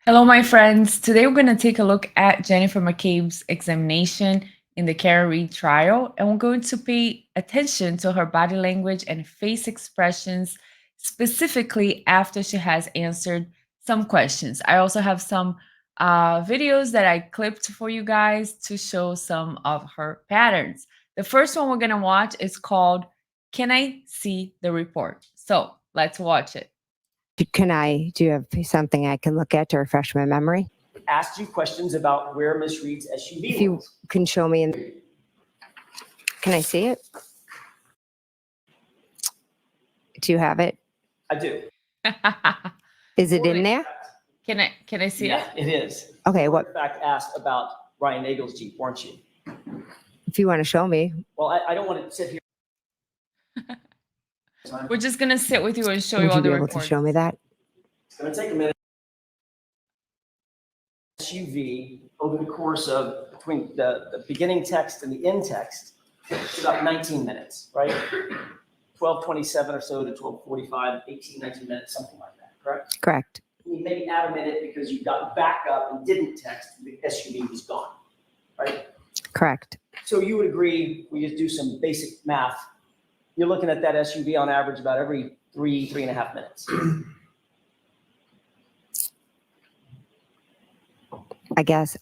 Hello, my friends. Today we're going to take a look at Jennifer Mcabe's examination in the Carrie trial, and we're going to pay attention to her body language and face expressions, specifically after she has answered some questions. I also have some videos that I clipped for you guys to show some of her patterns. The first one we're going to watch is called Can I See the Report? So let's watch it. Do you have something I can look at to refresh my memory? Asked you questions about where Miss Reed's SUV If you was. can show me, can I see it? Do you have it? I do. Is it in there? Can I see it? Yeah, it is. Okay, You were, what, in fact, asked about Ryan Nagel's Jeep, weren't you? if you want to show me. Well, I don't want to sit here. We're just gonna sit with you and show you Would all you the be able to reports. show me that? It's going to take a minute. SUV over the course of between the beginning text and the end text, it's about 19 minutes, right? 12:27 or so to 12:45, 18, 19 minutes, something like that, correct? Correct. You maybe add a minute because you got back up and didn't text, the SUV was gone, right? Correct. So you would agree, we just do some basic math. You're looking at that SUV on average about every 3.5 minutes. I guess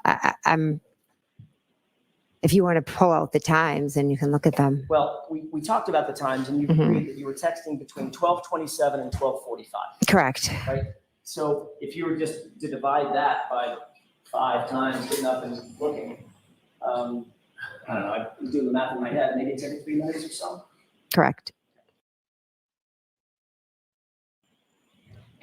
I'm, if you want to pull out the times and you can look at them. Well, we talked about the times and you agreed that you were texting between 12:27 and 12:45, Correct. right? So if you were just to divide that by 5 times, getting up and looking, I don't know, I was doing the math in my head, maybe it's every 3 minutes or so. Correct.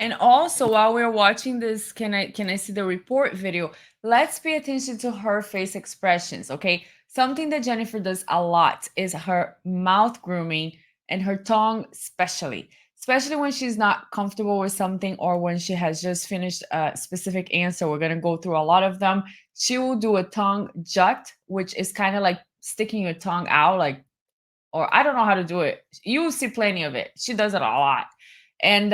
And also, while we're watching this, can I see the report video? Let's pay attention to her face expressions, okay? Something that Jennifer does a lot is her mouth grooming and her tongue, especially when she's not comfortable with something or when she has just finished a specific answer. We're gonna go through a lot of them. She will do a tongue jut, which is kind of like sticking your tongue out, like, or I don't know how to do it. You will see plenty of it. She does it a lot, and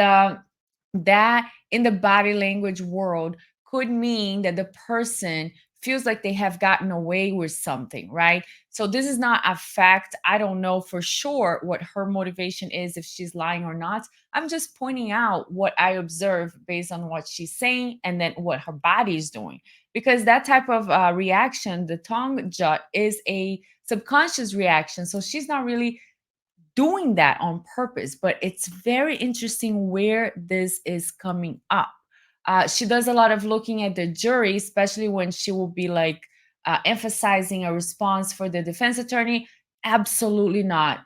that in the body language world could mean that the person feels like they have gotten away with something, right? So this is not a fact. I don't know for sure what her motivation is, if she's lying or not. I'm just pointing out what I observe based on what she's saying and then what her body is doing. Because that type of reaction, the tongue jut, is a subconscious reaction. So she's not really doing that on purpose, but it's very interesting where this is coming up. She does a lot of looking at the jury, especially when she will be like emphasizing a response for the defense attorney. Absolutely not.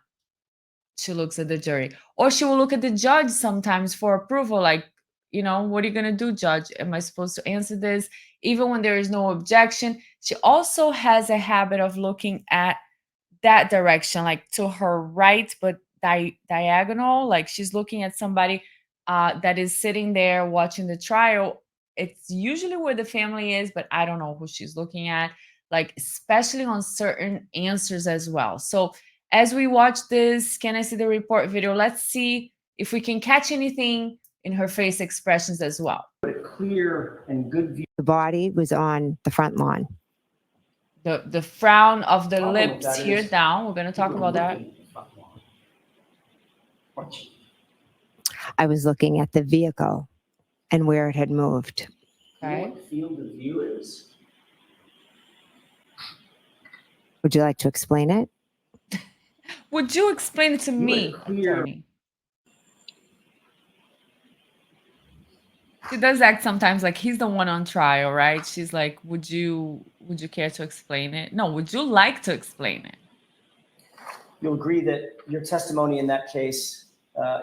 She looks at the jury, or she will look at the judge sometimes for approval, like, what are you going to do, judge? Am I supposed to answer this? Even when there is no objection. She also has a habit of looking at that direction, like to her right, but diagonal, like she's looking at somebody that is sitting there watching the trial. It's usually where the family is, but I don't know who she's looking at, like especially on certain answers as well. So as we watch this Can I See the Report video, let's see if we can catch anything in her face expressions as well. But a clear and good view. The body was on the front lawn. The frown of the Problem with lips that here is down. We're going to talk You were about that. looking at the front lawn, weren't you? I was looking at the vehicle and where it had moved. You know Okay. what field of view is? Would you like to explain it? Would you explain it to me, clear- attorney? She does act sometimes like he's the one on trial, right? She's like, would you care to explain it? No, would you like to explain it? You'll agree that your testimony in that case,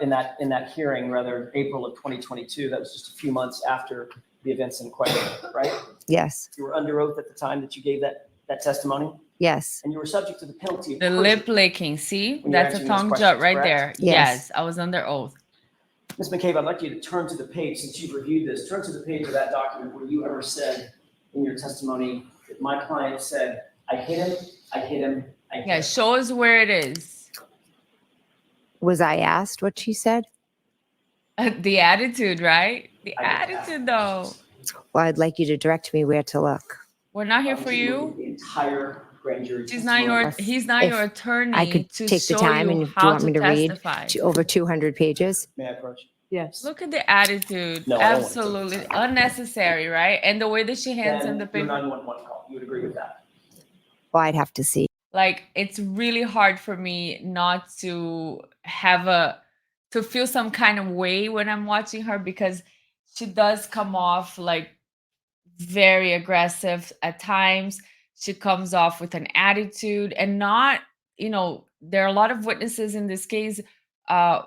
in that hearing, rather, April of 2022, that was just a few months after the events in question, right? Yes. You were under oath at the time that you gave that testimony, Yes. and you were subject to the penalty of The perjury. lip licking, see? When you're That's a answering those tongue questions, jut right there. correct? Yes. Yes, I was under oath. Ms. McCabe, I'd like you to turn to the page, since you've reviewed this, turn to the page of that document where you ever said in your testimony that my client said, I hit him, I hit him, I hit Yeah, him. show us where it is. Was I asked what she said? The attitude, right? The I get that. attitude, though. Well, I'd like you to direct me where to look. We're not here I for want you to look you. at the entire grand jury She's not your. testimony. He's not If your I attorney could to take the show time, you and do you how want to me to read testify. over 200 pages? May I approach? Yes. Look at the attitude. No, I don't want to take Absolutely the time. unnecessary, right? And the way that she hands him Then the your paper. 911 call. You would agree with that? Well, I'd have to see. Like, it's really hard for me not to to feel some kind of way when I'm watching her, because she does come off like very aggressive at times. She comes off with an attitude, and not, there are a lot of witnesses in this case uh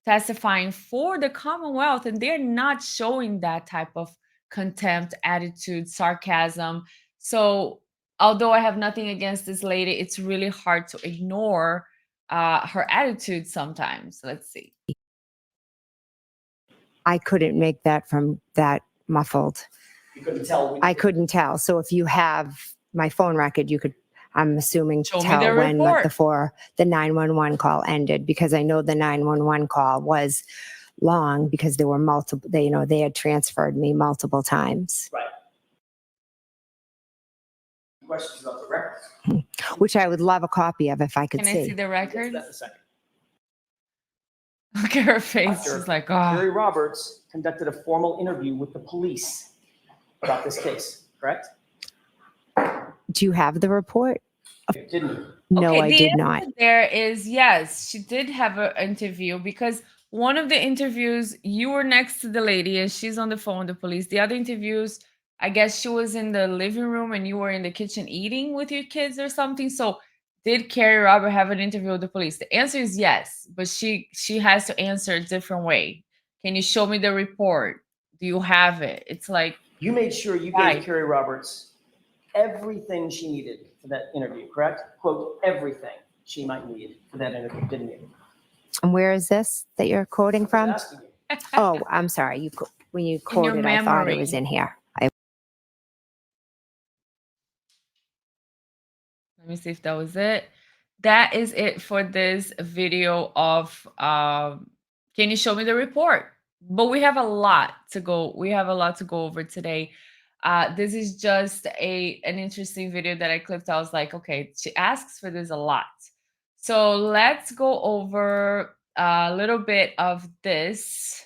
testifying for the Commonwealth, and they're not showing that type of contempt, attitude, sarcasm. So although I have nothing against this lady, it's really hard to ignore her attitude sometimes. Let's see. I couldn't make that from that muffled. You couldn't tell. I couldn't tell. So if you have my phone record, you could, I'm assuming, Show me tell the when report. the 911 call ended, because I know the 911 call was long because there were multiple, they had transferred me multiple times, Right. Questions about the record? which I would love a copy of if I could Can I see the We'll get to record? that in a second. Look at her face. After She's like, oh. Jerry Roberts conducted a formal interview with the police about this case, correct? Do you have the report? Didn't you? No, Okay, I the did answer not. There is yes, she did have an interview, because one of the interviews you were next to the lady and she's on the phone with the police. The other interviews, I guess she was in the living room and you were in the kitchen eating with your kids or something. So did Carrie Robert have an interview with the police? The answer is yes, but she has to answer a different way. Can you show me the report? Do you have it? It's like, You made sure you Right. gave Carrie Roberts everything she needed for that interview, correct? Quote, everything she might need for that interview, didn't you? And where is this that you're quoting I was from? asking you. Oh, I'm sorry. When you your quoted, I thought it was memory. in here. Let me see if that was it. That is it for this video of can you show me the report? But we have a lot to go. We have a lot to go over today. This is just an interesting video that I clipped. I was like, okay, she asks for this a lot. So let's go over a little bit of this,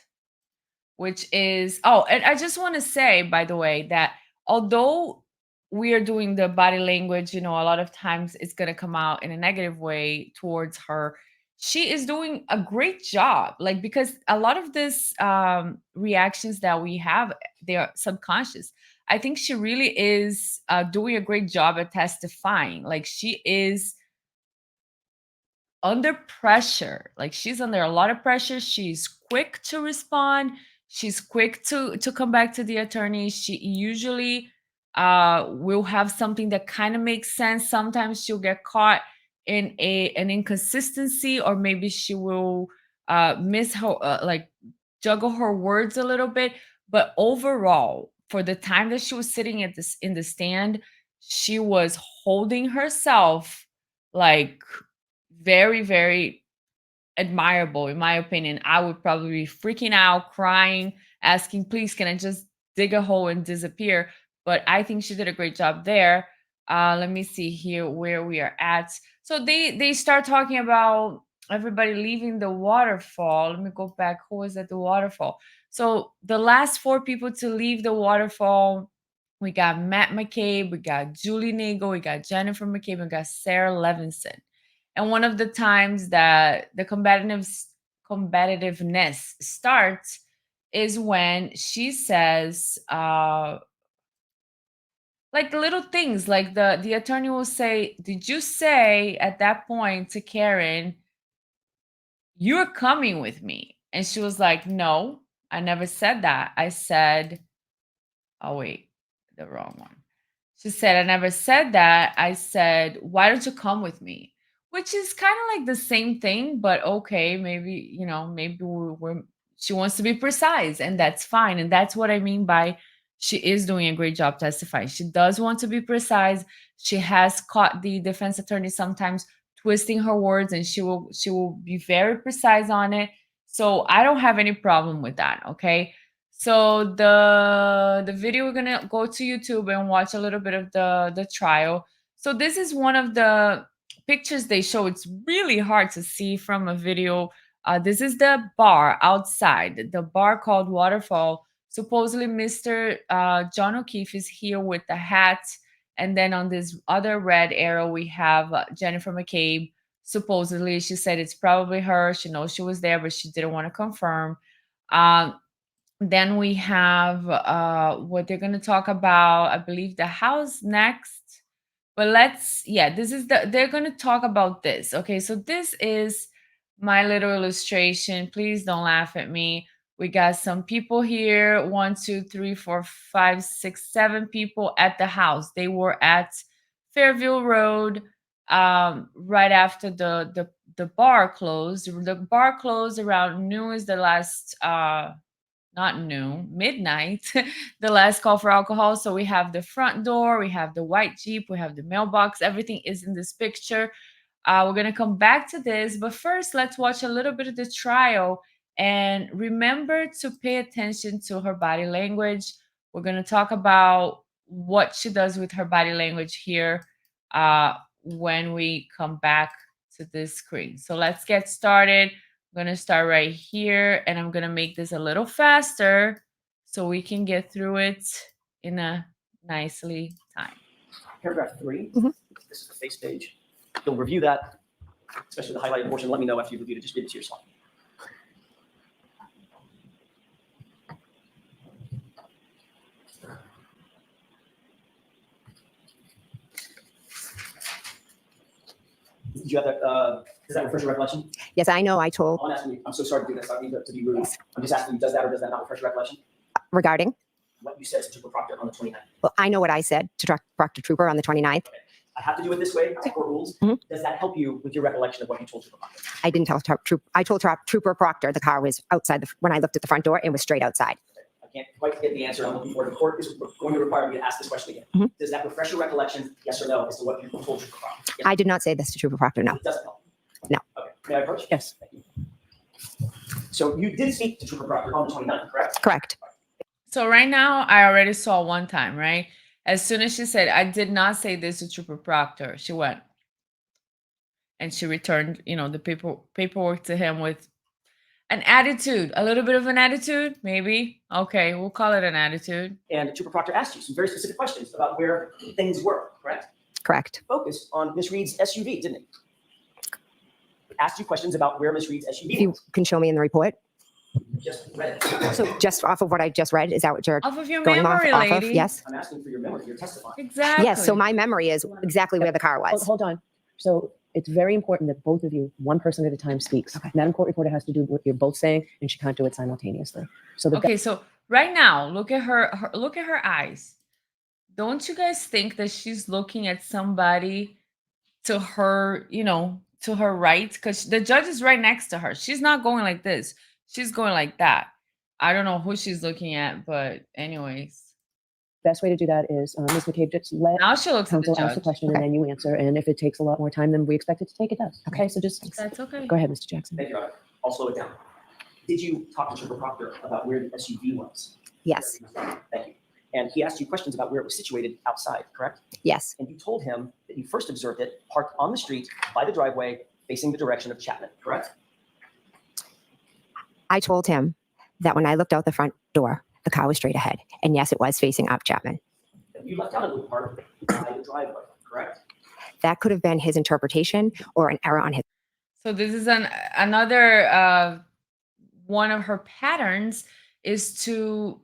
which is, oh, and I just want to say, by the way, that although we are doing the body language, a lot of times it's going to come out in a negative way towards her. She is doing a great job, like, because a lot of this reactions that we have, they are subconscious. I think she really is doing a great job at testifying. Like, she is under pressure. Like, she's under a lot of pressure. She's quick to respond. She's quick to come back to the attorney. She usually will have something that kind of makes sense. Sometimes she'll get caught in an inconsistency, or maybe she will miss her like juggle her words a little bit. But overall, for the time that she was sitting at this in the stand, she was holding herself like very, very admirable, in my opinion. I would probably be freaking out, crying, asking, please, can I just dig a hole and disappear? But I think she did a great job there. Let me see here where we are at. So they start talking about everybody leaving the waterfall. Let me go back. Who was at the waterfall? So the last 4 people to leave the waterfall, we got Matt McCabe, we got Julie Nagel, we got Jennifer McCabe, we got Sarah Levinson. And one of the times that the combativeness starts is when she says like little things, like the attorney will say, did you say at that point to Karen, you're coming with me? And she was like, no, I never said that. I said, oh wait, the wrong one. She said, I never said that. I said, why don't you come with me? Which is kind of like the same thing, but okay, maybe, maybe she wants to be precise, and that's fine. And that's what I mean by she is doing a great job testifying. She does want to be precise. She has caught the defense attorney sometimes twisting her words, and she will be very precise on it. So I don't have any problem with that. Okay. So the video, we're gonna go to YouTube and watch a little bit of the trial. So this is one of the pictures they show. It's really hard to see from a video. This is the bar outside, the bar called Waterfall. Supposedly, Mr. John O'Keefe is here with the hat, and then on this other red arrow, we have Jennifer Mcabe. Supposedly, she said it's probably her. She knows she was there, but she didn't want to confirm. Um, then we have what they're going to talk about, I believe, the house next. But this is they're going to talk about this. Okay, so this is my little illustration. Please don't laugh at me. We got some people here, 1, 2, 3, 4, 5, 6, 7 people at the house. They were at Fairview Road right after the bar closed. The bar closed around noon is the last not noon, midnight, the last call for alcohol. So we have the front door, we have the white Jeep, we have the mailbox. Everything is in this picture. We're going to come back to this, but first, let's watch a little bit of the trial and remember to pay attention to her body language. We're going to talk about what she does with her body language here when we come back to this screen. So let's get started. I'm going to start right here, and I'm going to make this a little faster so we can get through it in a nicely time. Paragraph 3, Mhm. this is the face page. You'll review that, especially the highlighted portion. Let me know after you've reviewed it. Just read it to yourself. Did you have that? Does that refresh your recollection? Yes, I know I told I'm asking you. I'm so sorry to do this. I don't mean to be rude. I'm just asking you, does that or does that not refresh your recollection? regarding, What you said to Trooper Proctor on the 29th. well, I know what I said to Proctor Trooper on the 29th. I have to do it this way. It's court rules. Mhm. Does that help you with your recollection of what you told Trooper Proctor? I didn't tell I told Trooper Proctor the car was outside when I looked at the front door, it was straight outside. I can't quite get the answer I'm looking for. The court is going to require me to ask this question again. Mhm. Does that refresh your recollection, yes or no, as to what you told Trooper Proctor? Yes. I did not say this to Trooper Proctor, no. It doesn't help. No. Okay. May I approach? Yes. Thank you. So you did speak to Trooper Proctor on the 29th, correct? Correct. So right now, I already saw one time, right? As soon as she said, I did not say this to Trooper Proctor, she went and she returned, the paperwork to him with an attitude, a little bit of an attitude, maybe. Okay, we'll call it an attitude. And Trooper Proctor asked you some very specific questions about where things were, correct? Correct. Focused on Miss Reed's SUV, didn't he? Asked you questions about where Miss Reed's SUV If you was. can show me in the report. Just read it. So just off of what I just read, is that what you're Off of your going memory, off of? lady. Yes. I'm asking for your memory, your testifying. Exactly. Yes. So my memory is exactly where the car was. Hold on. So it's very important that both of you, one person at a time, speaks. Okay. Madam Court Reporter has to do what you're both saying, and she can't do it simultaneously. So the Okay, so right now, look at look at her eyes. Don't you guys think that she's looking at somebody to her, to her right? Because the judge is right next to her. She's not going like this. She's going like that. I don't know who she's looking at, but anyways. best way to do that is, Ms. McCabe, just let Now she looks at the counsel ask the judge. question Okay. and then you answer. And if it takes a lot more time than we expect it to take, it does. Okay, so just That's okay. go ahead, Mr. Jackson. Thank you, Your Honor. I'll slow it down. Did you talk to Trooper Proctor about where the SUV was? Yes. Thank you. And he asked you questions about where it was situated outside, correct? Yes. And you told him that you first observed it parked on the street by the driveway facing the direction of Chapman, correct? I told him that when I looked out the front door, the car was straight ahead. And yes, it was facing up Chapman. You left out a little part by the driveway, correct? That could have been his interpretation or an error on his. So this is another one of her patterns is to,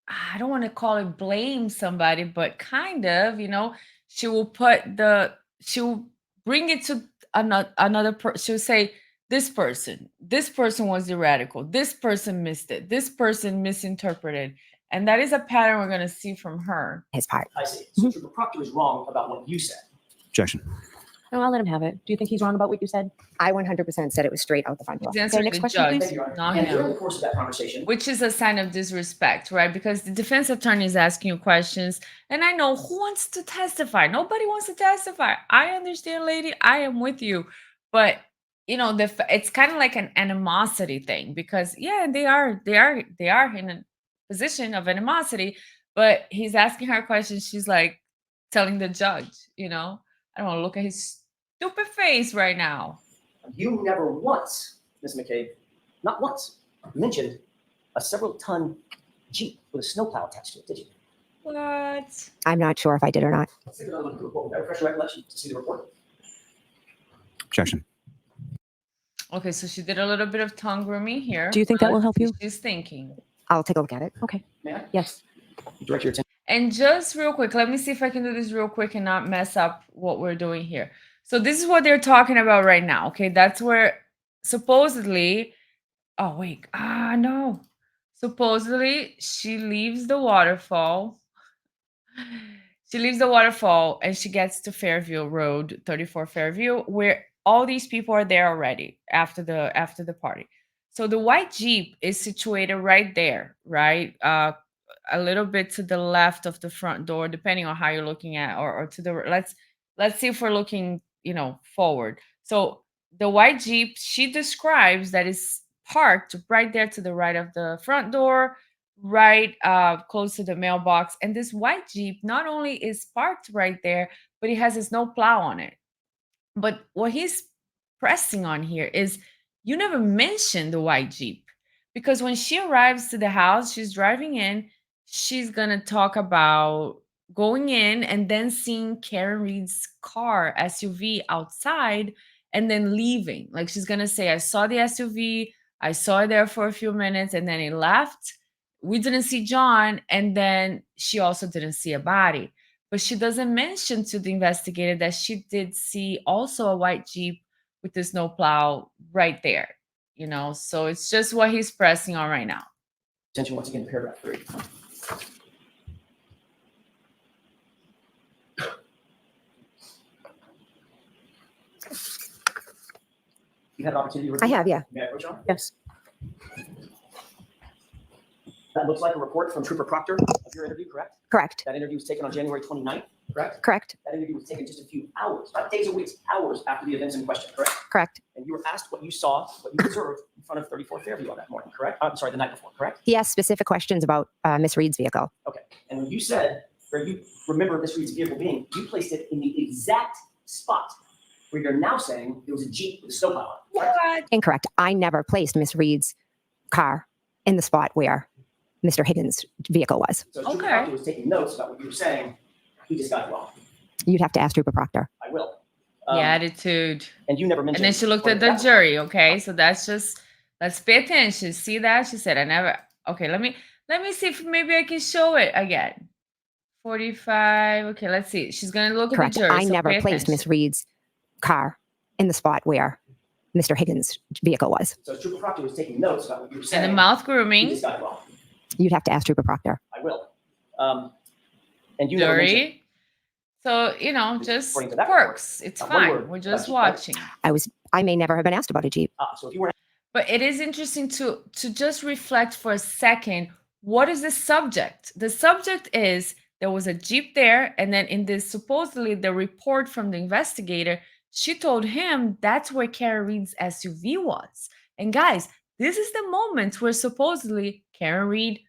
I don't want to call it blame somebody, but kind of, she will she'll bring it to another person. She'll say, this person was the radical. This person missed it. This person misinterpreted. And that is a pattern we're going to see from her. His part. I see. So Trooper Proctor is wrong about what you said. Objection. No, I'll let him have it. Do you think he's wrong about what you said? I 100% said it was straight out the front door. It's answered next the question, judge, please. Thank you, Your Honor. not And during him. the course of that conversation, Which is a sign of disrespect, right? Because the defense attorney is asking you questions. And I know who wants to testify. Nobody wants to testify. I understand, lady. I am with you. But it's kind of like an animosity thing, because yeah, they are in a position of animosity, but he's asking her questions. She's like telling the judge, I don't want to look at his stupid face right now. You never once, Ms. McCabe, not once, mentioned a several-ton Jeep with a snowplow attached to it, did you? What? I'm not sure if I did or not. Let's take another look at the report. We've got a fresh recollection to see the report. Objection. Okay, so she did a little bit of tongue grooming here. Do you think that will help you? She's thinking. I'll take a look at it. Okay. May I? Yes. Direct your attention. And just real quick, let me see if I can do this real quick and not mess up what we're doing here. So this is what they're talking about right now. Okay, that's where supposedly, oh wait, no. Supposedly she leaves the waterfall. She leaves the waterfall and she gets to Fairview Road, 34 Fairview, where all these people are there already after the party. So the white Jeep is situated right there, right? A little bit to the left of the front door, depending on how you're looking at, or to the let's see if we're looking, forward. So the white Jeep, she describes that is parked right there to the right of the front door, right close to the mailbox. And this white Jeep not only is parked right there, but it has a snow plow on it. But what he's pressing on here is, you never mentioned the white Jeep, because when she arrives to the house, she's driving in, she's going to talk about going in and then seeing Karen Reed's car SUV outside and then leaving. Like, she's going to say, I saw the SUV, I saw it there for a few minutes and then it left. We didn't see John, and then she also didn't see a body. But she doesn't mention to the investigator that she did see also a white Jeep with the snowplow right there, So it's just what he's pressing on right now. Attention once again to paragraph 3. You had an opportunity to review? I have, yeah. May I approach on? Yes. That looks like a report from Trooper Proctor of your interview, correct? Correct. That interview was taken on January 29th, correct? Correct. That interview was taken just a few hours, not days or weeks, hours after the events in question, correct? Correct. And you were asked what you saw, what you observed in front of 34 Fairview on that morning, correct? I'm sorry, the night before, correct? He asked specific questions about Miss Reed's vehicle. Okay. And when you said, or you remember Miss Reed's vehicle being, you placed it in the exact spot where you're now saying there was a Jeep with a snowplow on it. Correct? What? Incorrect. I never placed Miss Reed's car in the spot where Mr. Higgins' vehicle was. So Trooper Okay. Proctor was taking notes about what you were saying. He just got it wrong. You'd have to ask Trooper Proctor. I will. The attitude. And you never mentioned. And then she looked what at the that was. jury. Okay, so that's just, let's pay attention. See that? She said, I never. Okay, let me see if maybe I can show it again. 45. Okay, let's see. She's gonna look Correct. at the jury. I so never pay placed attention. Miss Reed's car in the spot where Mr. Higgins' vehicle was. So Trooper Proctor was taking notes about what you were saying. And the mouth He grooming. just got it wrong. You'd have to ask Trooper Proctor. I will. And you never mentioned. Jury. So, just According to that quirks. It's one fine. word We're about just you, right? watching. I may never have been asked about a Jeep. So if you weren't But it is interesting to just reflect for a second. What is the subject? The subject is, there was a Jeep there, and then in this supposedly the report from the investigator, she told him that's where Karen Reed's SUV was. And guys, this is the moment where supposedly Karen Reed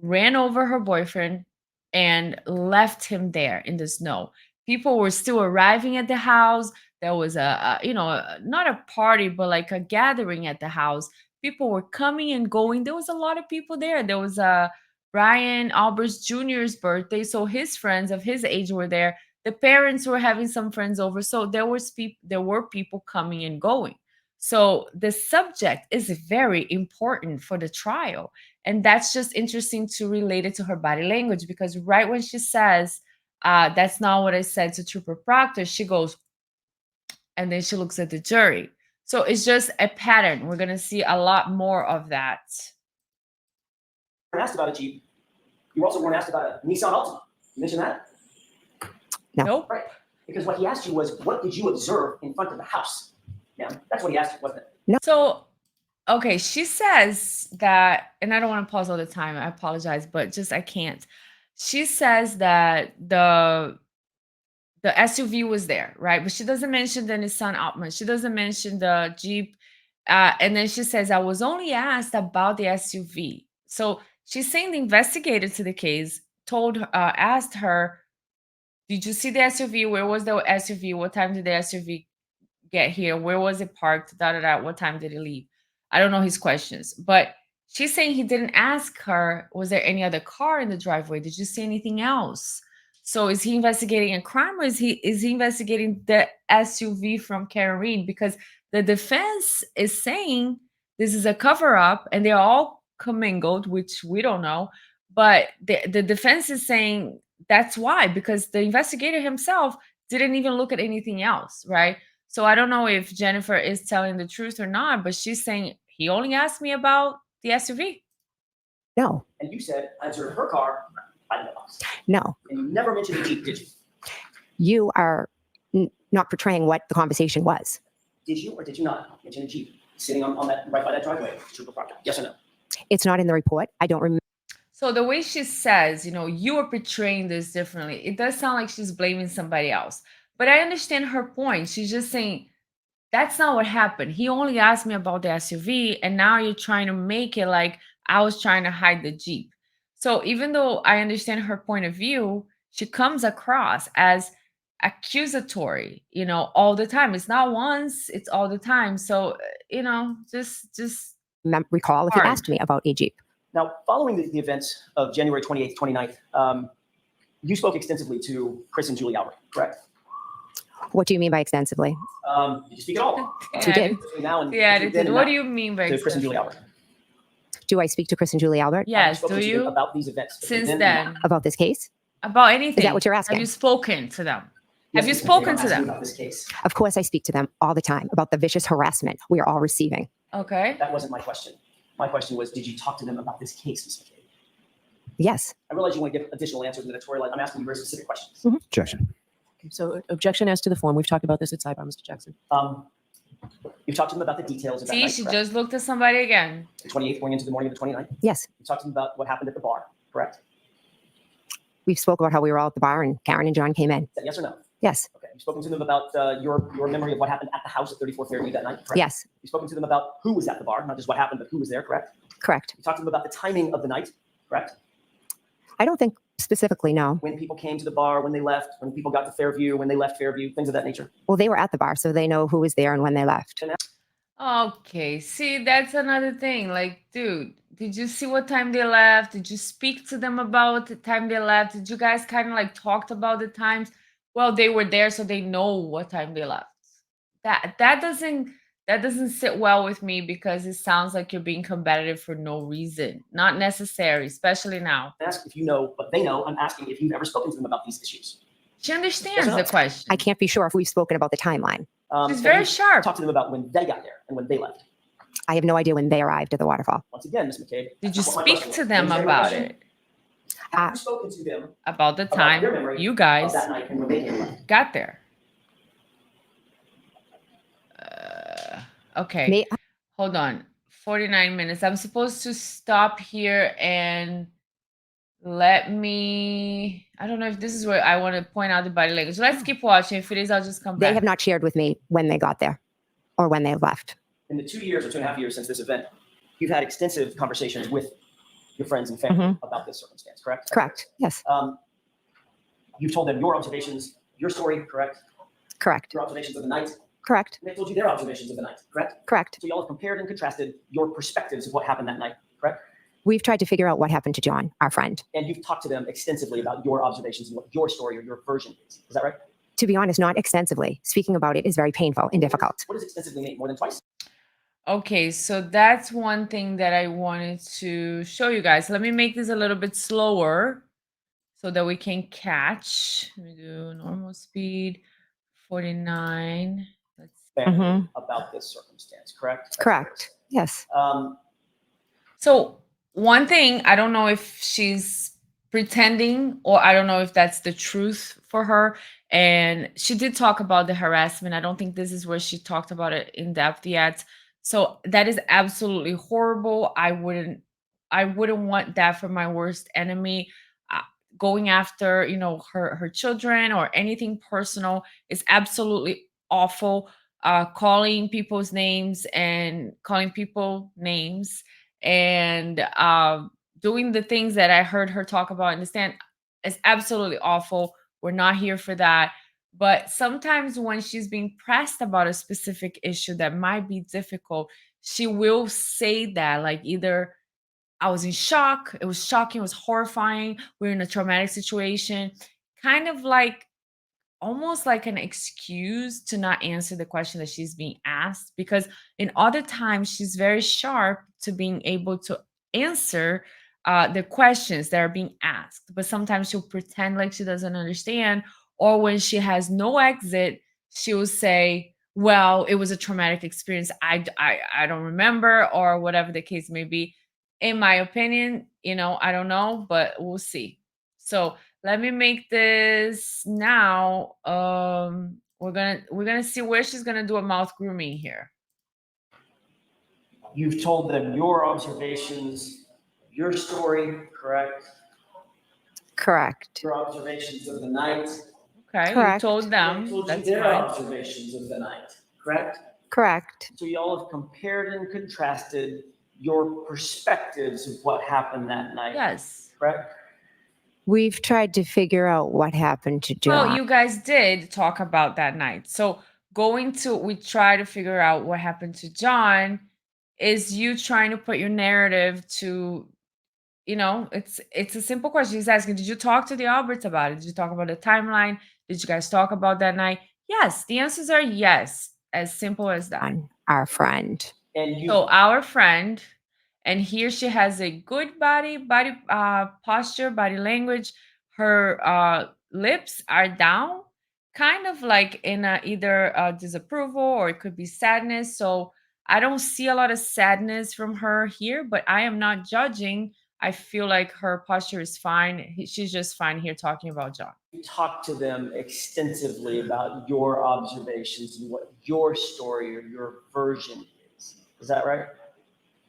ran over her boyfriend and left him there in the snow. People were still arriving at the house. There was not a party, but like a gathering at the house. People were coming and going. There was a lot of people there. There was Brian Albers Jr.'s birthday, so his friends of his age were there. The parents were having some friends over, so there were people coming and going. So the subject is very important for the trial, and that's just interesting to relate it to her body language, because right when she says, "That's not what I said to Trooper Proctor," she goes, and then she looks at the jury. So it's just a pattern. We're gonna see a lot more of that. asked about a Jeep, you also weren't asked about a Nissan Altima. You mentioned that? No. Nope. Right. Because what he asked you was, what did you observe in front of the house? Yeah, that's what he asked you, wasn't it? So, okay, she says that, and I don't want to pause all the time. I apologize, but just I can't. She says that the SUV was there, right? But she doesn't mention the Nissan Altima. She doesn't mention the Jeep. And then she says, I was only asked about the SUV. So she's saying the investigator to the case asked her, did you see the SUV? Where was the SUV? What time did the SUV get here? Where was it parked? Da da da. What time did it leave? I don't know his questions, but she's saying he didn't ask her, was there any other car in the driveway? Did you see anything else? So is he investigating a crime, or is he investigating the SUV from Karen Reed? Because the defense is saying this is a cover up and they're all commingled, which we don't know. But the defense is saying that's why, because the investigator himself didn't even look at anything else, right? So I don't know if Jennifer is telling the truth or not, but she's saying he only asked me about the SUV. No, And you said, I observed her car, I don't know. no. And you never mentioned the Jeep, did you? You are not portraying what the conversation was. Did you or did you not mention a Jeep sitting on that, right by that driveway, Trooper Park? Yes or no? It's not in the report. I don't remember. So the way she says, you are portraying this differently. It does sound like she's blaming somebody else. But I understand her point. She's just saying, that's not what happened. He only asked me about the SUV, and now you're trying to make it like I was trying to hide the Jeep. So even though I understand her point of view, she comes across as accusatory, all the time. It's not once, it's all the time. So, just Recall if you hard. asked me about a Jeep. Now, following the events of January 28th, 29th, you spoke extensively to Chris and Julie Albert, correct? What do you mean by extensively? Did you speak at all? You did. Between now and Yeah, between then and what now, do you mean by to Chris and Julie Albert? Do I speak to Chris and Julie Albert Yes, Spoken do to them you? about these events between Since and now. then, about this case? about anything. what you're asking? Have you spoken to them? Yes, Have you Mr. spoken I'm to asking them? about this case? Of course, I speak to them all the time about the vicious harassment we are all receiving. Okay. That wasn't my question. My question was, did you talk to them about this case, Ms. McCabe? Yes. I realize you want to give additional answers in the editorial. I'm asking you very specific questions. Objection. Okay, so objection as to the form. We've talked about this at sidebar, Mr. Jackson. You've talked to them about the details of that See, night, she correct? just looked at somebody again. The 28th going into the morning of the 29th. Yes. You talked to them about what happened at the bar, correct? We've spoke about how we were all at the bar and Karen and John came in. Is that yes or no? Yes. Okay. You've spoken to them about your memory of what happened at the house at 34 Fairview that night, correct? Yes. You've spoken to them about who was at the bar, not just what happened, but who was there, correct? Correct. You talked to them about the timing of the night, correct? I don't think specifically, no. When people came to the bar, when they left, when people got to Fairview, when they left Fairview, things of that nature. Well, they were at the bar, so they know who was there and when they left. Okay, see, that's another thing. Like, dude, did you see what time they left? Did you speak to them about the time they left? Did you guys kind of like talked about the times? Well, they were there, so they know what time they left. That doesn't sit well with me, because it sounds like you're being combative for no reason, not necessary, especially now. I ask if you know, but they know. I'm asking if you've ever spoken to them about these issues. She understands Yes or no? the question. I can't be sure if we've spoken about the timeline. She's and very you sharp. Talk to them about when they got there and when they left. I have no idea when they arrived at the waterfall. Once again, Ms. McCabe. Did you that's not what my speak question to was. them Understand my about question? it? Have you spoken to them About the about time their memory you of guys that night and when they came left? got there? Okay. May, Hold on. 49 minutes. I'm supposed to stop here and I don't know if this is where I want to point out the body language. Let's keep watching. If it is, I'll just come they back. have not shared with me when they got there or when they left. In the 2 years or 2.5 years since this event, you've had extensive conversations with your friends and family about this circumstance, correct? Correct. Yes. You've told them your observations, your story, correct? Correct. Your observations of the night, Correct. and they told you their observations of the night, correct? Correct. So y'all have compared and contrasted your perspectives of what happened that night, correct? We've tried to figure out what happened to John, our friend. And you've talked to them extensively about your observations and what your story or your version is. Is that right? To be honest, not extensively. Speaking about it is very painful and difficult. What does extensively mean? More than twice? Okay, so that's one thing that I wanted to show you guys. Let me make this a little bit slower so that we can catch. Let me do normal speed, 49. Let's Family about this circumstance, correct? Correct. Yes. So one thing, I don't know if she's pretending or I don't know if that's the truth for her. And she did talk about the harassment. I don't think this is where she talked about it in depth yet. So that is absolutely horrible. I wouldn't want that for my worst enemy. going after, her children or anything personal is absolutely awful. Calling people's names and calling people names and doing the things that I heard her talk about in the stand is absolutely awful. We're not here for that. But sometimes when she's being pressed about a specific issue that might be difficult, she will say that, like, either I was in shock, it was shocking, it was horrifying, we're in a traumatic situation, kind of like almost like an excuse to not answer the question that she's being asked, because in other times she's very sharp to being able to answer the questions that are being asked, but sometimes she'll pretend like she doesn't understand, or when she has no exit she'll say, well, it was a traumatic experience, I don't remember, or whatever the case may be. In my opinion, I don't know, but we'll see. So let me make this now. We're gonna see where she's gonna do a mouth grooming here. You've told them your observations, your story, correct? Correct. Your observations of the night. Okay, you Correct. told They them. told you That's their fine. observations of the night, correct? Correct. So y'all have compared and contrasted your perspectives of what happened that night, Yes. correct? We've tried to figure out what happened to Well, John. you guys did talk about that night. So we try to figure out what happened to John is you trying to put your narrative to, it's a simple question. He's asking, did you talk to the Alberts about it? Did you talk about the timeline? Did you guys talk about that night? Yes, the answers are yes, as simple as that. On our friend. And you, So our friend, and here she has a good body posture, body language. Her lips are down, kind of like in either disapproval or it could be sadness. So I don't see a lot of sadness from her here, but I am not judging. I feel like her posture is fine. She's just fine here talking about John. talked to them extensively about your observations and what your story or your version is. Is that right?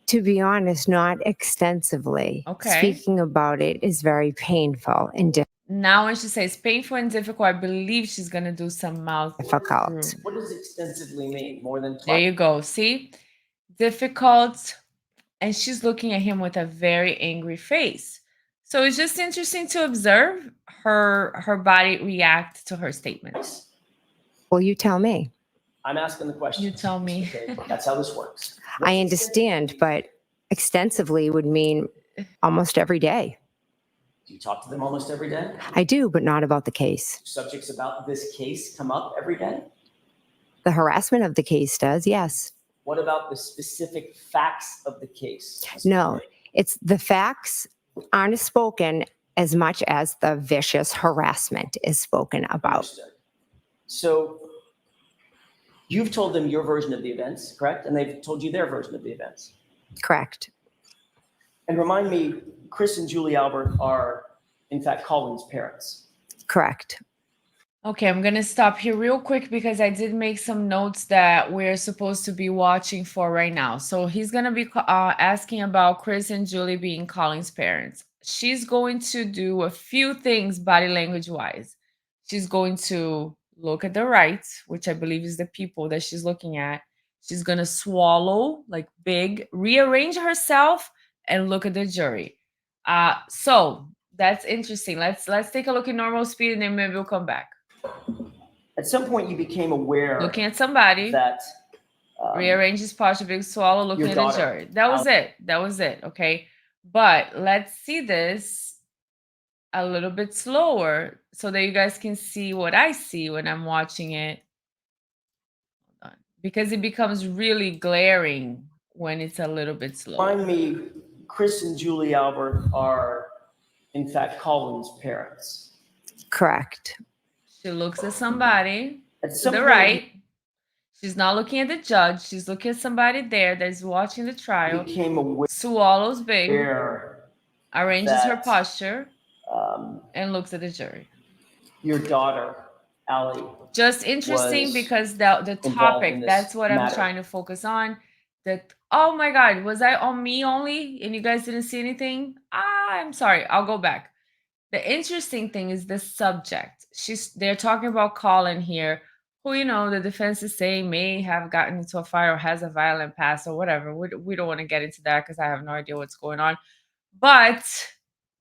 To be honest, not extensively. Okay. Speaking about it is very painful and Now, when she says painful and difficult, I believe she's going to do some mouth difficult. groom. What does extensively mean? More than There twice? you go. See? Difficult. And she's looking at him with a very angry face. So it's just interesting to observe her body react to her statements. Well, you tell me. I'm asking the question. You tell me. Okay, that's how this works. I understand, but extensively would mean almost every day. Do you talk to them almost every day? I do, but not about the case. Subjects about this case come up every day? The harassment of the case does, yes. What about the specific facts of the case? No, it's the facts aren't spoken as much as the vicious harassment is spoken about. Understood. So you've told them your version of the events, correct? And they've told you their version of the events. Correct. And remind me, Chris and Julie Albert are, in fact, Colin's parents. Correct. Okay, I'm going to stop here real quick because I did make some notes that we're supposed to be watching for right now. So he's going to be asking about Chris and Julie being Colin's parents. She's going to do a few things body language wise. She's going to look at the right, which I believe is the people that she's looking at. She's going to swallow like big, rearrange herself and look at the jury. So that's interesting. Let's take a look at normal speed and then maybe we'll come back. At some point, you became aware Looking at somebody, that rearrange his posture, big swallow, looking your at the daughter, jury. That was it. That was it. Okay. But let's see this a little bit slower so that you guys can see what I see when I'm watching it. Hold on. Because it becomes really glaring when it's a little bit slower. remind me, Chris and Julie Albert are, in fact, Colin's parents. Correct. She looks at somebody At to some the point, right. She's not looking at the judge. She's looking at somebody there that's watching the you trial. became aware Swallows big, arranges her that, posture, and looks at the jury. your daughter, Allie, Just interesting was because the involved in topic, this that's what I'm matter. trying to focus on. That, oh my God, was I on me only and you guys didn't see anything? I'm sorry. I'll go back. The interesting thing is the subject. They're talking about Colin here, who the defense is saying may have gotten into a fight or has a violent past or whatever. We don't want to get into that because I have no idea what's going on. But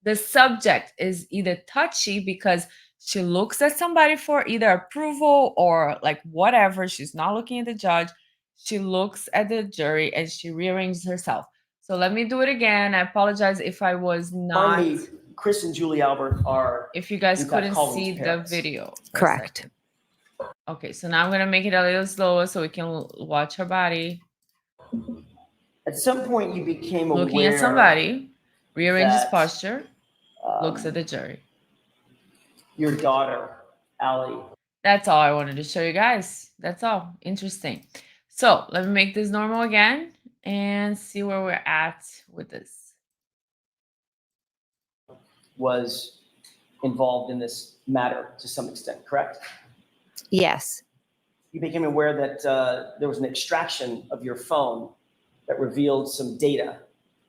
the subject is either touchy because she looks at somebody for either approval or like whatever. She's not looking at the judge. She looks at the jury and she rearranges herself. So let me do it again. I apologize if I was not. Finally, Chris and Julie Albert are, If you guys in fact, couldn't Colin's see the parents. video. for a Correct. second. Okay, so now I'm gonna make it a little slower so we can watch her body. At some point, you became Looking aware at somebody, rearranges that, posture, looks at the jury. your daughter, Allie, That's all I wanted to show you guys. That's all. Interesting. So let me make this normal again and see where we're at with this. was involved in this matter to some extent, correct? Yes. You became aware that there was an extraction of your phone that revealed some data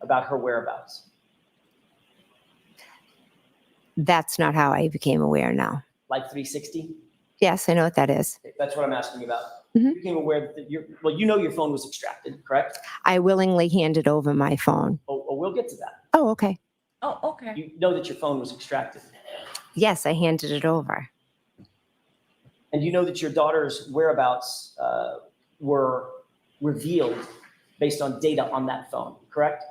about her whereabouts. That's not how I became aware now. Like 360? Yes, I know what that is. That's what I'm asking about. Mhm. You became aware that your phone was extracted, correct? I willingly handed over my phone. Oh, we'll get to that. Oh, okay. Oh, okay. You know that your phone was extracted. Yes, I handed it over. And you know that your daughter's whereabouts were revealed based on data on that phone, correct?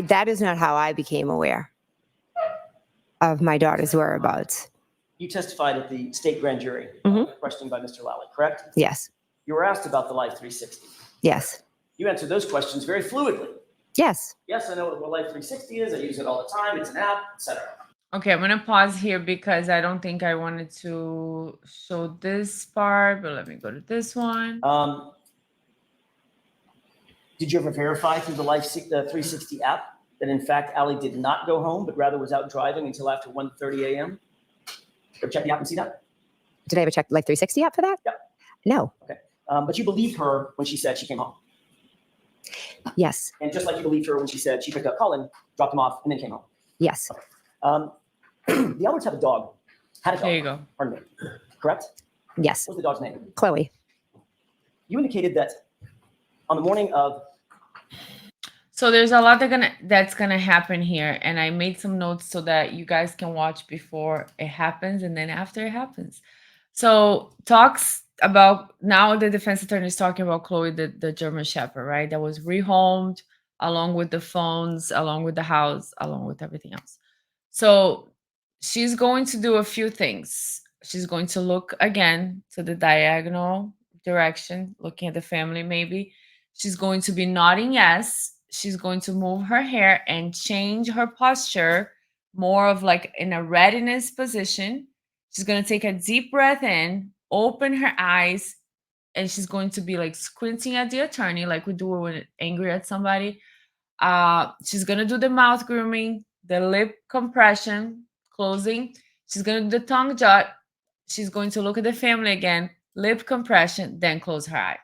That is not how I became aware of my daughter's whereabouts. You testified at the state grand jury, Mhm. questioned by Mr. Lally, correct? Yes. You were asked about the Life 360. Yes. You answered those questions very fluidly. Yes. Yes, I know what Life 360 is. I use it all the time. It's an app, etc. Okay, I'm gonna pause here because I don't think I wanted to show this part, but let me go to this one. Did you ever verify through the Life 360 app that in fact Allie did not go home, but rather was out driving until after 1:30 a.m.? Or check the app and see that? Did I ever check Life 360 app for that? Yep. No. But you believed her when she said she came home. Yes. And just like you believed her when she said she picked up Colin, dropped him off, and then came home. Yes. The Alberts have a dog. Had a dog. There you go. Pardon me. Correct? Yes. What's the dog's name? Chloe. You indicated that on the morning of. So there's a lot that's gonna happen here, and I made some notes so that you guys can watch before it happens and then after it happens. So talks about now the defense attorney is talking about Chloe, the German Shepherd, right? That was rehomed along with the phones, along with the house, along with everything else. So she's going to do a few things. She's going to look again to the diagonal direction, looking at the family maybe. She's going to be nodding yes. She's going to move her hair and change her posture more of like in a readiness position. She's going to take a deep breath in, open her eyes, and she's going to be like squinting at the attorney like we do when we're angry at somebody. She's going to do the mouth grooming, the lip compression, closing. She's going to do the tongue jot. She's going to look at the family again, lip compression, then close her eye.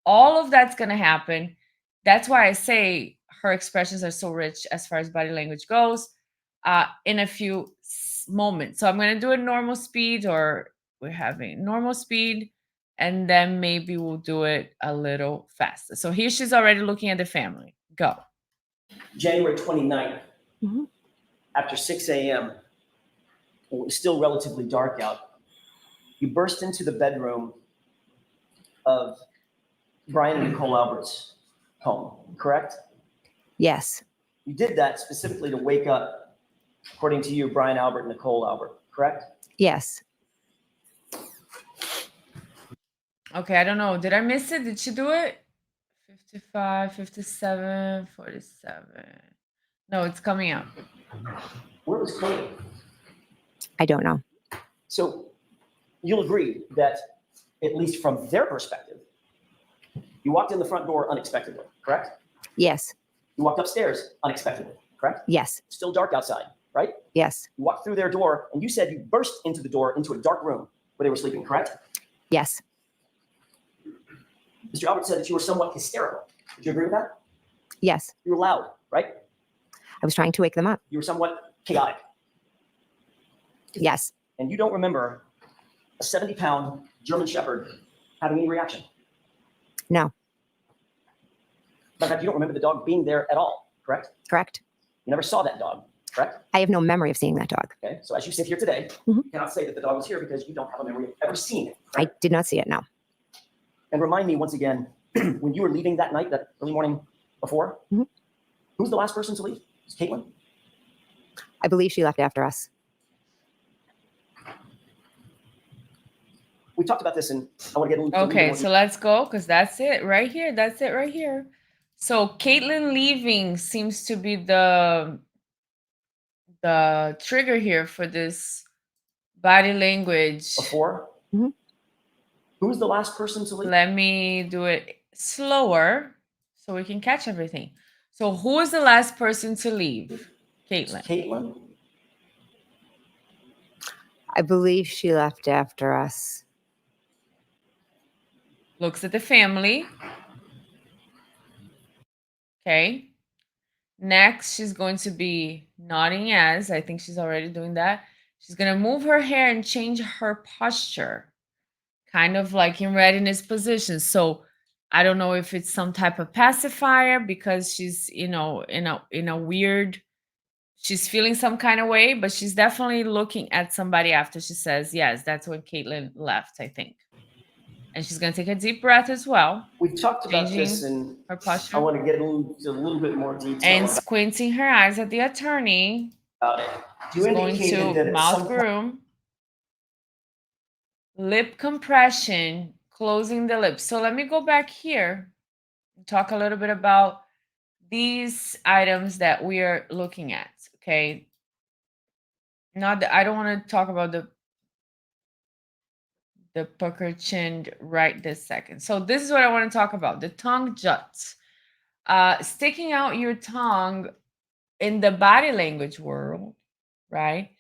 All of that's going to happen. That's why I say her expressions are so rich as far as body language goes in a few moments. So I'm going to do a normal speed, or we're having normal speed, and then maybe we'll do it a little faster. So here she's already looking at the family. Go. January 29th, Mhm. after 6 a.m., when it was still relatively dark out, you burst into the bedroom of Brian and Nicole Albert's home, correct? Yes. You did that specifically to wake up, according to you, Brian Albert and Nicole Albert, correct? Yes. Okay, I don't know. Did I miss it? Did she do it? 55, 57, 47. No, it's coming up. Where was Chloe? I don't know. So you'll agree that, at least from their perspective, you walked in the front door unexpectedly, correct? Yes. You walked upstairs unexpectedly, correct? Yes. Still dark outside, right? Yes. You walked through their door, and you said you burst into the door into a dark room where they were sleeping, correct? Yes. Mr. Albert said that you were somewhat hysterical. Would you agree with that? Yes. You were loud, right? I was trying to wake them up. You were somewhat chaotic. Yes. And you don't remember a 70-pound German Shepherd having any reaction. No. In fact, you don't remember the dog being there at all, correct? Correct. You never saw that dog, correct? I have no memory of seeing that dog. Okay, so as you sit here today, Mhm. you cannot say that the dog was here because you don't have a memory of ever seeing it. I did not see it. No. And remind me once again, when you were leaving that night, that early morning before, Mhm. who was the last person to leave? Was it Caitlin? I believe she left after us. We talked about this, and I want to get a little Okay, more so let's go because that's it right here. That's it right here. So Caitlin leaving seems to be the trigger here for this body language. before. Mhm. Who was the last person to leave? Let me do it slower so we can catch everything. So who is the last person to leave? Caitlin. Caitlin. I believe she left after us. Looks at the family. Okay. Next, she's going to be nodding yes. I think she's already doing that. She's going to move her hair and change her posture, kind of like in readiness position. So I don't know if it's some type of pacifier because she's, in a weird, she's feeling some kind of way, but she's definitely looking at somebody after she says yes. That's when Caitlin left, I think. And she's going to take a deep breath as well. We've talked about this, Changing and her posture. I want to get a little bit more detail And squinting her eyes at the attorney. about it. She's You going indicated to that at mouth some point, groom, lip compression, closing the lips. So let me go back here and talk a little bit about these items that we are looking at. Okay. Not that I don't want to talk about the pucker chin right this second. So this is what I want to talk about: the tongue juts. Sticking out your tongue in the body language world, right?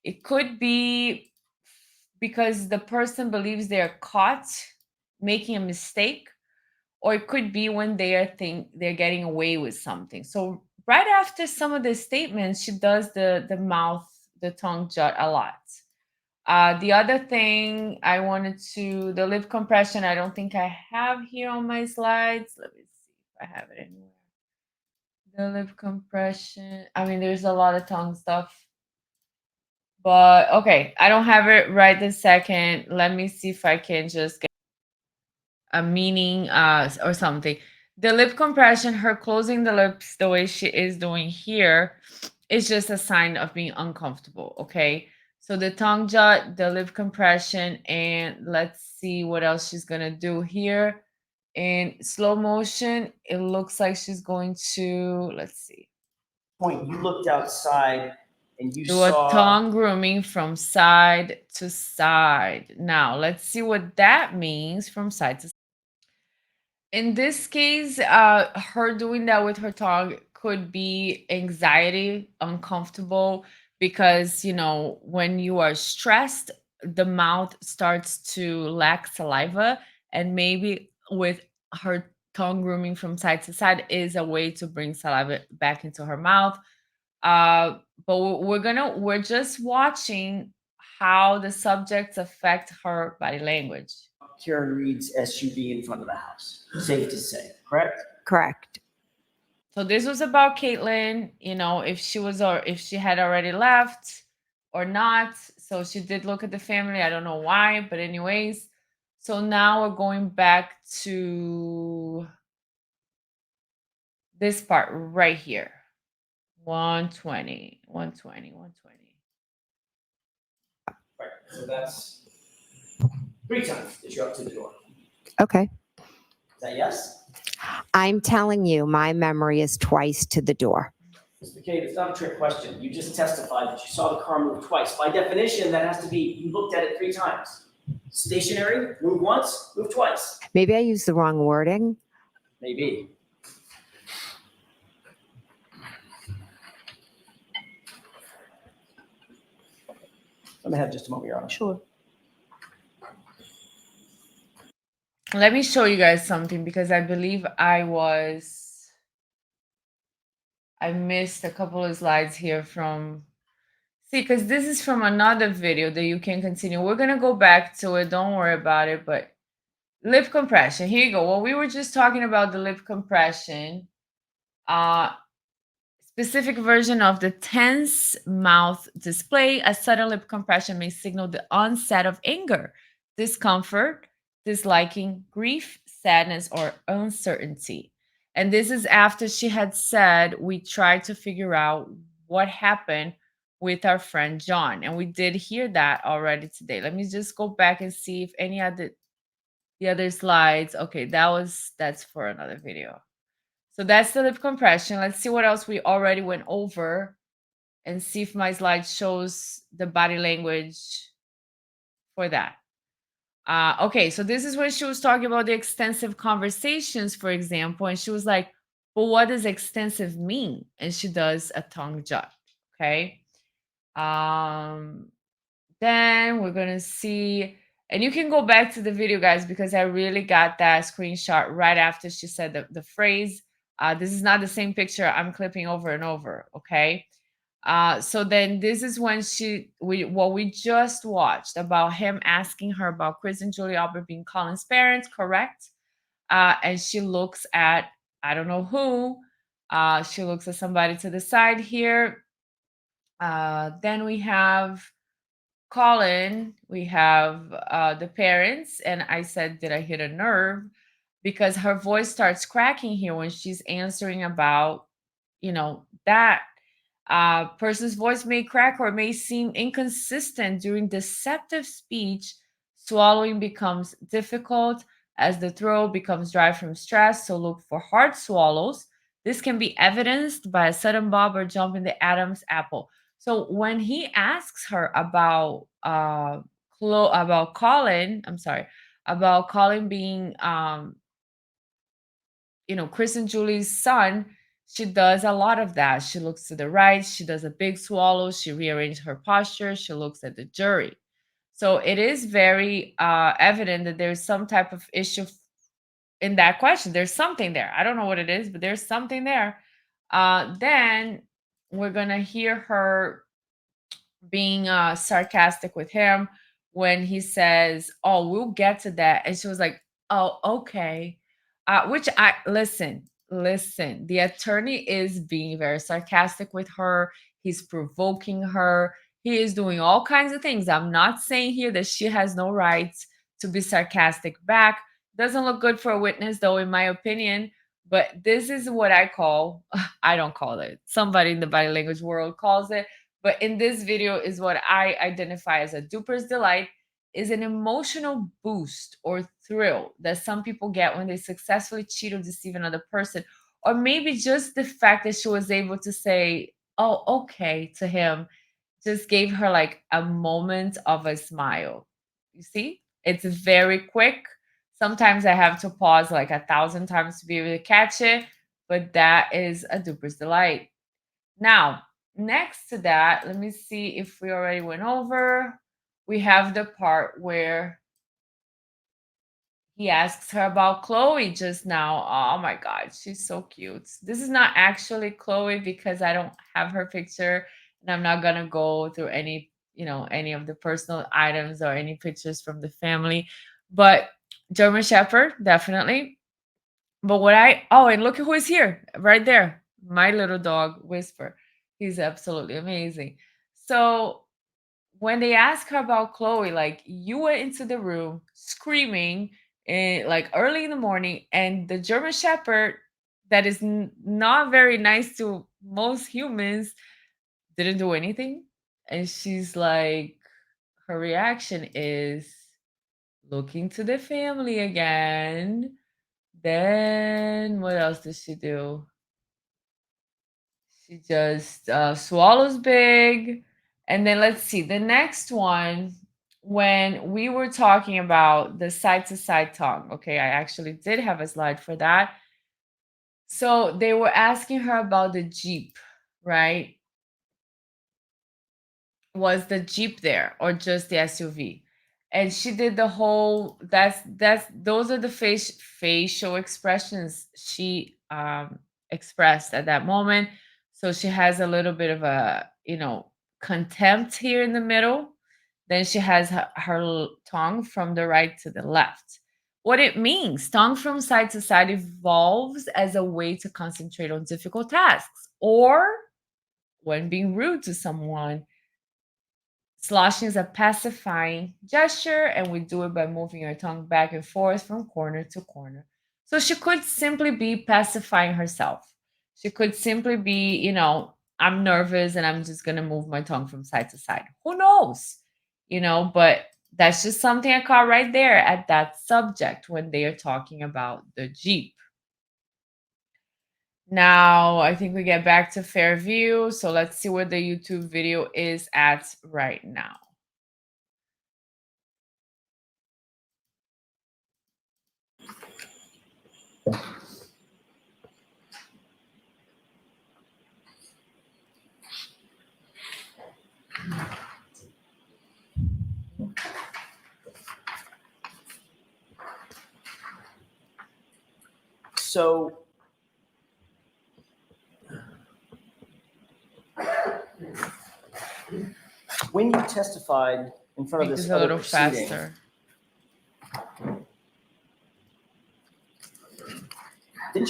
It could be because the person believes they're caught making a mistake, or it could be when they're getting away with something. So right after some of the statements, she does the mouth, the tongue jut a lot. The other thing I wanted to, the lip compression, I don't think I have here on my slides. Let me see if I have it anywhere. The lip compression. I mean, there's a lot of tongue stuff. But okay, I don't have it right this second. Let me see if I can just get a meaning or something. The lip compression, her closing the lips the way she is doing here, is just a sign of being uncomfortable. Okay. So the tongue jut, the lip compression, and let's see what else she's gonna do here. In slow motion, it looks like she's going to, let's see, you looked outside and you do a saw tongue grooming from side to side. Now, let's see what that means from side to side. In this case, her doing that with her tongue could be anxiety, uncomfortable, because, when you are stressed, the mouth starts to lack saliva, and maybe with her tongue grooming from side to side is a way to bring saliva back into her mouth. But we're just watching how the subjects affect her body language. Karen Reed's SUV in front of the house. Safe to say, correct? Correct. So this was about Caitlin, if she was, or if she had already left or not. So she did look at the family. I don't know why, but anyways. So now we're going back to this part right here. 120, 120, 120. Right. So that's 3 times that you're up to the door. Okay. Is that yes? I'm telling you, my memory is twice to the door. Ms. McCabe, it's not a trick question. You just testified that you saw the car move twice. By definition, that has to be you looked at it 3 times. Stationary, move once, move twice. Maybe I used the wrong wording. Maybe. Let me have just a moment, Your Honor. Sure. Let me show you guys something, because I believe I was I missed a couple of slides here from. See, because this is from another video that you can continue. We're gonna go back to it. Don't worry about it. But lip compression. Here you go. Well, we were just talking about the lip compression. Specific version of the tense mouth display. A sudden lip compression may signal the onset of anger, discomfort, disliking, grief, sadness, or uncertainty. And this is after she had said, we tried to figure out what happened with our friend John. And we did hear that already today. Let me just go back and see if any other the other slides. Okay, that's for another video. So that's the lip compression. Let's see what else we already went over and see if my slide shows the body language for that. Okay, so this is when she was talking about the extensive conversations, for example, and she was like, "But what does extensive mean?" And she does a tongue jut. Okay. Um, then we're gonna see, and you can go back to the video, guys, because I really got that screenshot right after she said the phrase. This is not the same picture I'm clipping over and over. Okay. So then this is when what we just watched about him asking her about Chris and Julie Albert being Colin's parents, correct? And she looks at I don't know who. She looks at somebody to the side here. Then we have Colin, we have the parents, and I said, did I hit a nerve? Because her voice starts cracking here when she's answering about, that person's voice may crack or may seem inconsistent during deceptive speech. Swallowing becomes difficult as the throat becomes dry from stress, so look for hard swallows. This can be evidenced by a sudden bob or jump in the Adam's apple. So when he asks her about about Colin, I'm sorry, about Colin being Chris and Julie's son, she does a lot of that. She looks to the right, she does a big swallow, she rearranges her posture, she looks at the jury. So it is very evident that there's some type of issue in that question. There's something there. I don't know what it is, but there's something there. Then we're gonna hear her being sarcastic with him when he says, "Oh, we'll get to that," and she was like, "Oh, okay." Which I listen. The attorney is being very sarcastic with her. He's provoking her. He is doing all kinds of things. I'm not saying here that she has no rights to be sarcastic back. Doesn't look good for a witness, though, in my opinion. But this is what I call, I don't call it, somebody in the body language world calls it, but in this video is what I identify as a duper's delight, is an emotional boost or thrill that some people get when they successfully cheat or deceive another person. Or maybe just the fact that she was able to say, "Oh, okay," to him just gave her like a moment of a smile. You see? It's very quick. Sometimes I have to pause like 1,000 times to be able to catch it, but that is a duper's delight. Now, next to that, let me see if we already went over. We have the part where he asks her about Chloe just now. Oh my God, she's so cute. This is not actually Chloe because I don't have her picture and I'm not gonna go through any of the personal items or any pictures from the family. But German Shepherd, definitely. But and look at who is here right there. My little dog, Whisper. He's absolutely amazing. So when they ask her about Chloe, like you went into the room screaming like early in the morning, and the German Shepherd that is not very nice to most humans didn't do anything. And she's like, her reaction is looking to the family again. Then what else does she do? She just swallows big. And then let's see the next one. When we were talking about the side to side tongue, okay, I actually did have a slide for that. So they were asking her about the Jeep, right? Was the Jeep there or just the SUV? And she did the whole that's those are the facial expressions she expressed at that moment. So she has a little bit of a, contempt here in the middle. Then she has her tongue from the right to the left. What it means, tongue from side to side evolves as a way to concentrate on difficult tasks or when being rude to someone. Sloshing is a pacifying gesture, and we do it by moving our tongue back and forth from corner to corner. So she could simply be pacifying herself. She could simply be, I'm nervous and I'm just going to move my tongue from side to side. Who knows? But that's just something I caught right there at that subject when they are talking about the Jeep. Now, I think we get back to Fairview. So let's see where the YouTube video is at right now. So when you testified in front of Make this this a other little proceeding, faster. didn't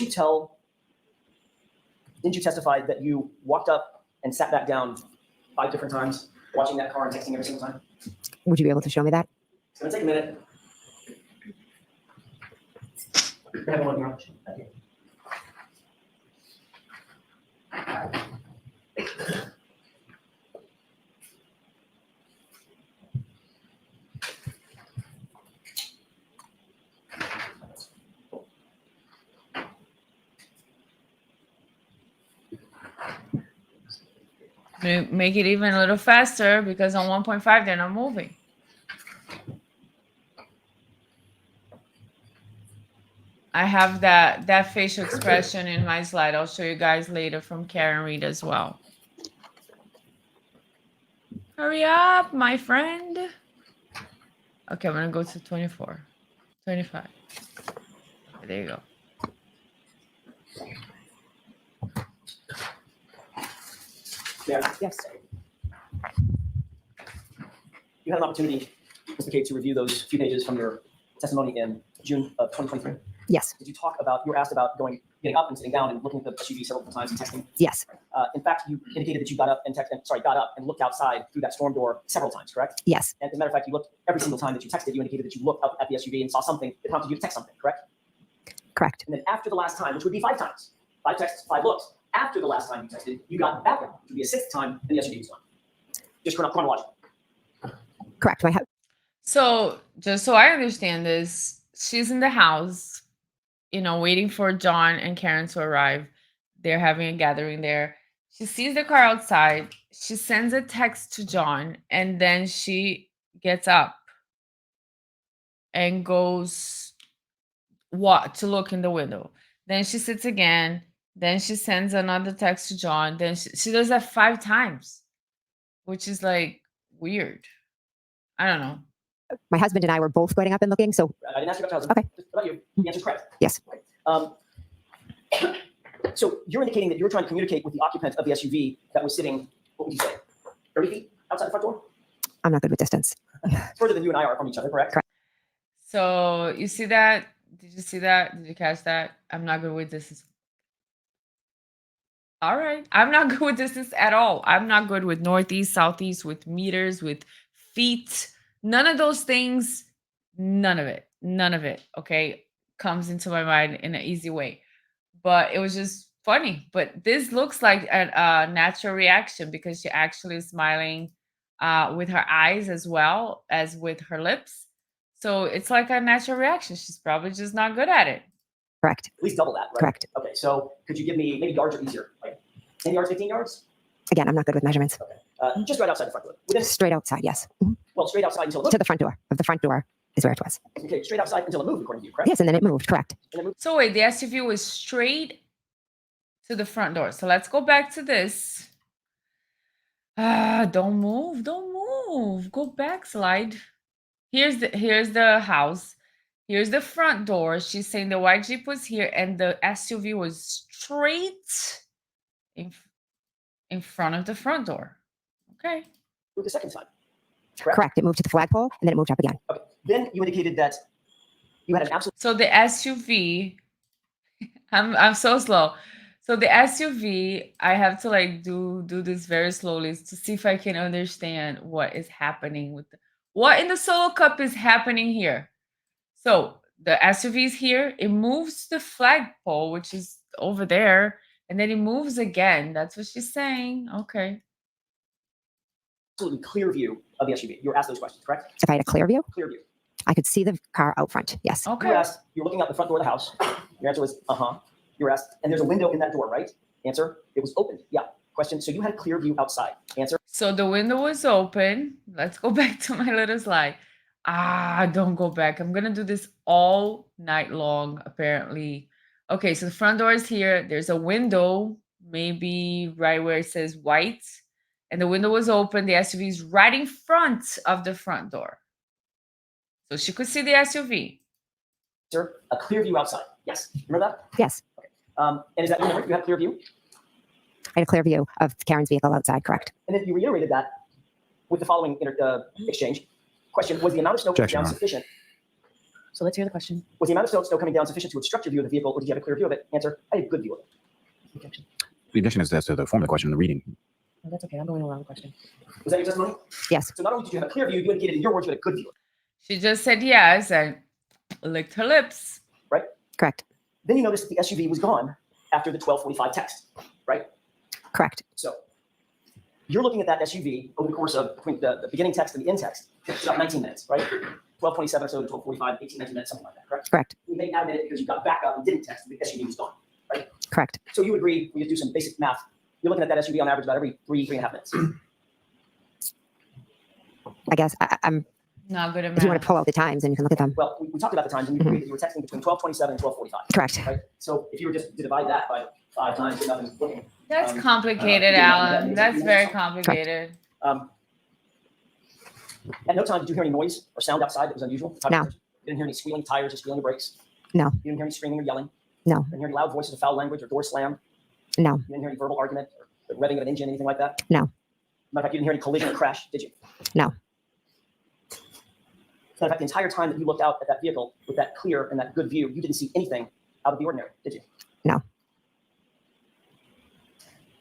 you testify that you walked up and sat back down 5 different times, watching that car and texting every single time? Would you be able to show me that? It's gonna take a minute. Have a look, Your Honor. Thank you. Make it even a little faster because on 1.5 they're not moving. I have that facial expression in my slide. I'll show you guys later from Karen Reed as well. Hurry up, my friend. Okay, I'm gonna go to 24, 25. There you go. Yeah. Yes. You had an opportunity, Mr. McCabe, to review those few pages from your testimony in June of 2023. Yes. Did you talk about, you were asked about getting up and sitting down and looking at the SUV several times and texting? Yes. In fact, you indicated that you got up and looked outside through that storm door several times, correct? Yes. And as a matter of fact, you looked every single time that you texted, you indicated that you looked up at the SUV and saw something that prompted you to text something, correct? Correct. And then after the last time, which would be 5 times, 5 texts, 5 looks, after the last time you texted, you got back up, which would be a 6th time, and the SUV was gone. Just chronological. Correct. So just so I understand this, she's in the house, waiting for John and Karen to arrive. They're having a gathering there. She sees the car outside. She sends a text to John, and then she gets up and goes to look in the window. Then she sits again. Then she sends another text to John. Then she does that 5 times, which is like weird. I don't know. My husband and I were both getting up and looking. So I didn't ask you about your husband. Okay. Just about you. The answer's correct. Yes. So you're indicating that you were trying to communicate with the occupant of the SUV that was sitting, what would you say, 30 feet outside the front door? I'm not good with distance. It's further than you and I are from each other, correct? Correct. So you see that? Did you see that? Did you catch that? I'm not good with distance. All right. I'm not good with distance at all. I'm not good with northeast, southeast, with meters, with feet. None of those things. None of it. None of it. Okay. Comes into my mind in an easy way. But it was just funny. But this looks like a natural reaction because she actually is smiling with her eyes as well as with her lips. So it's like a natural reaction. She's probably just not good at it. Correct. At least double that, right? Correct. Okay, so could you give me, maybe yards are easier, like 10 yards, 15 yards? Again, I'm not good with measurements. Okay. Just right outside the front door. Within, Straight outside. Yes. Mhm. well, straight outside until it To moved. the front door. Of the front door is where it was. Okay, straight outside until it moved, according to you, correct? Yes. And then it moved. Correct. And then moved. So wait, the SUV was straight to the front door. So let's go back to this. Don't move. Don't move. Go back, slide. Here's the house. Here's the front door. She's saying the white Jeep was here and the SUV was straight in in front of the front door. Okay. Moved the second time. Correct. It moved to the flagpole and then it moved up again. Okay. Then you indicated that you had an absolute So the SUV, I'm so slow. So the SUV, I have to like do this very slowly to see if I can understand what is happening with what in the solo cup is happening here. So the SUV is here, it moves the flagpole, which is over there, and then it moves again. That's what she's saying. Okay. absolutely clear view of the SUV. You were asked those questions, correct? If I had a clear view, Clear view. I could see the car out front. Yes. You were Okay. asked, you're looking out the front door of the house. Your answer was, uh-huh. You were asked, and there's a window in that door, right? Answer, it was opened. Yeah. Question, so you had a clear view outside. Answer, So the window was open. Let's go back to my little slide. Don't go back. I'm gonna do this all night long, apparently. Okay, so the front door is here. There's a window, maybe right where it says white, and the window was open. The SUV is right in front of the front door. So she could see the SUV. answer, a clear view outside. Yes. Remember that? Yes. And is that remember? You had a clear view? I had a clear view of Karen's vehicle outside. Correct. And then you reiterated that with the following exchange. Question, was the amount of snow coming Objection, down Your Honor. sufficient? So let's hear the question. Was the amount of snow coming down sufficient to obstruct your view of the vehicle, or did you have a clear view of it? Answer, I had a good view of it. Objection. The objection is as to the form of the question and the reading. No, that's okay. I'm going around the question. Was that your testimony? Yes. So not only did you have a clear view, you indicated in your words you had a good view. She just said yes and licked her lips. Correct. Then you noticed the SUV was gone after the 12:45 text, right? Correct. So you're looking at that SUV over the course of between the beginning text and the end text. It's about 19 minutes, right? 12:27 or so to 12:45, 18, 19 minutes, something like that, correct? Correct. You may add a minute because you got back up and didn't text, and the SUV was gone, right? Correct. So you agree, we just do some basic math. You're looking at that SUV on average about every 3.5 minutes. I guess I'm. Not good at If you want math. to pull out the times, then you can look at them. Well, we talked about the times, and you agreed that you were texting between 12:27 and 12:45, Correct. right? So if you were just to divide that by 5 times, nothing's looking. That's Um, complicated, Alan. That's very complicated. At no time did you hear any noise or sound outside that was unusual? No. You didn't hear any squealing tires or squealing of brakes? No. You didn't hear any screaming or yelling? No. You didn't hear any loud voices of foul language or door slam? No. You didn't hear any verbal argument or the revving of an engine, anything like that? No. Matter of fact, you didn't hear any collision or crash, did you? No. Matter of fact, the entire time that you looked out at that vehicle with that clear and that good view, you didn't see anything out of the ordinary, did you? No.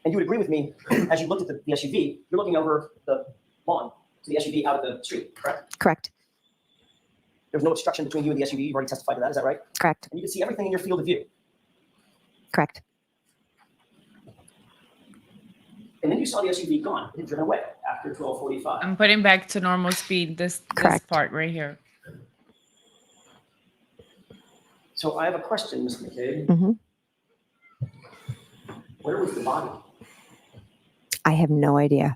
And you would agree with me, as you looked at the SUV, you're looking over the lawn to the SUV out of the street, correct? Correct. There's no obstruction between you and the SUV. You've already testified to that. Is that right? Correct. And you can see everything in your field of view. Correct. And then you saw the SUV gone. It had driven away after 12:45. I'm putting back to normal speed this Correct. part right here. So I have a question, Ms. McCabe. Mhm. Where was the body? I have no idea.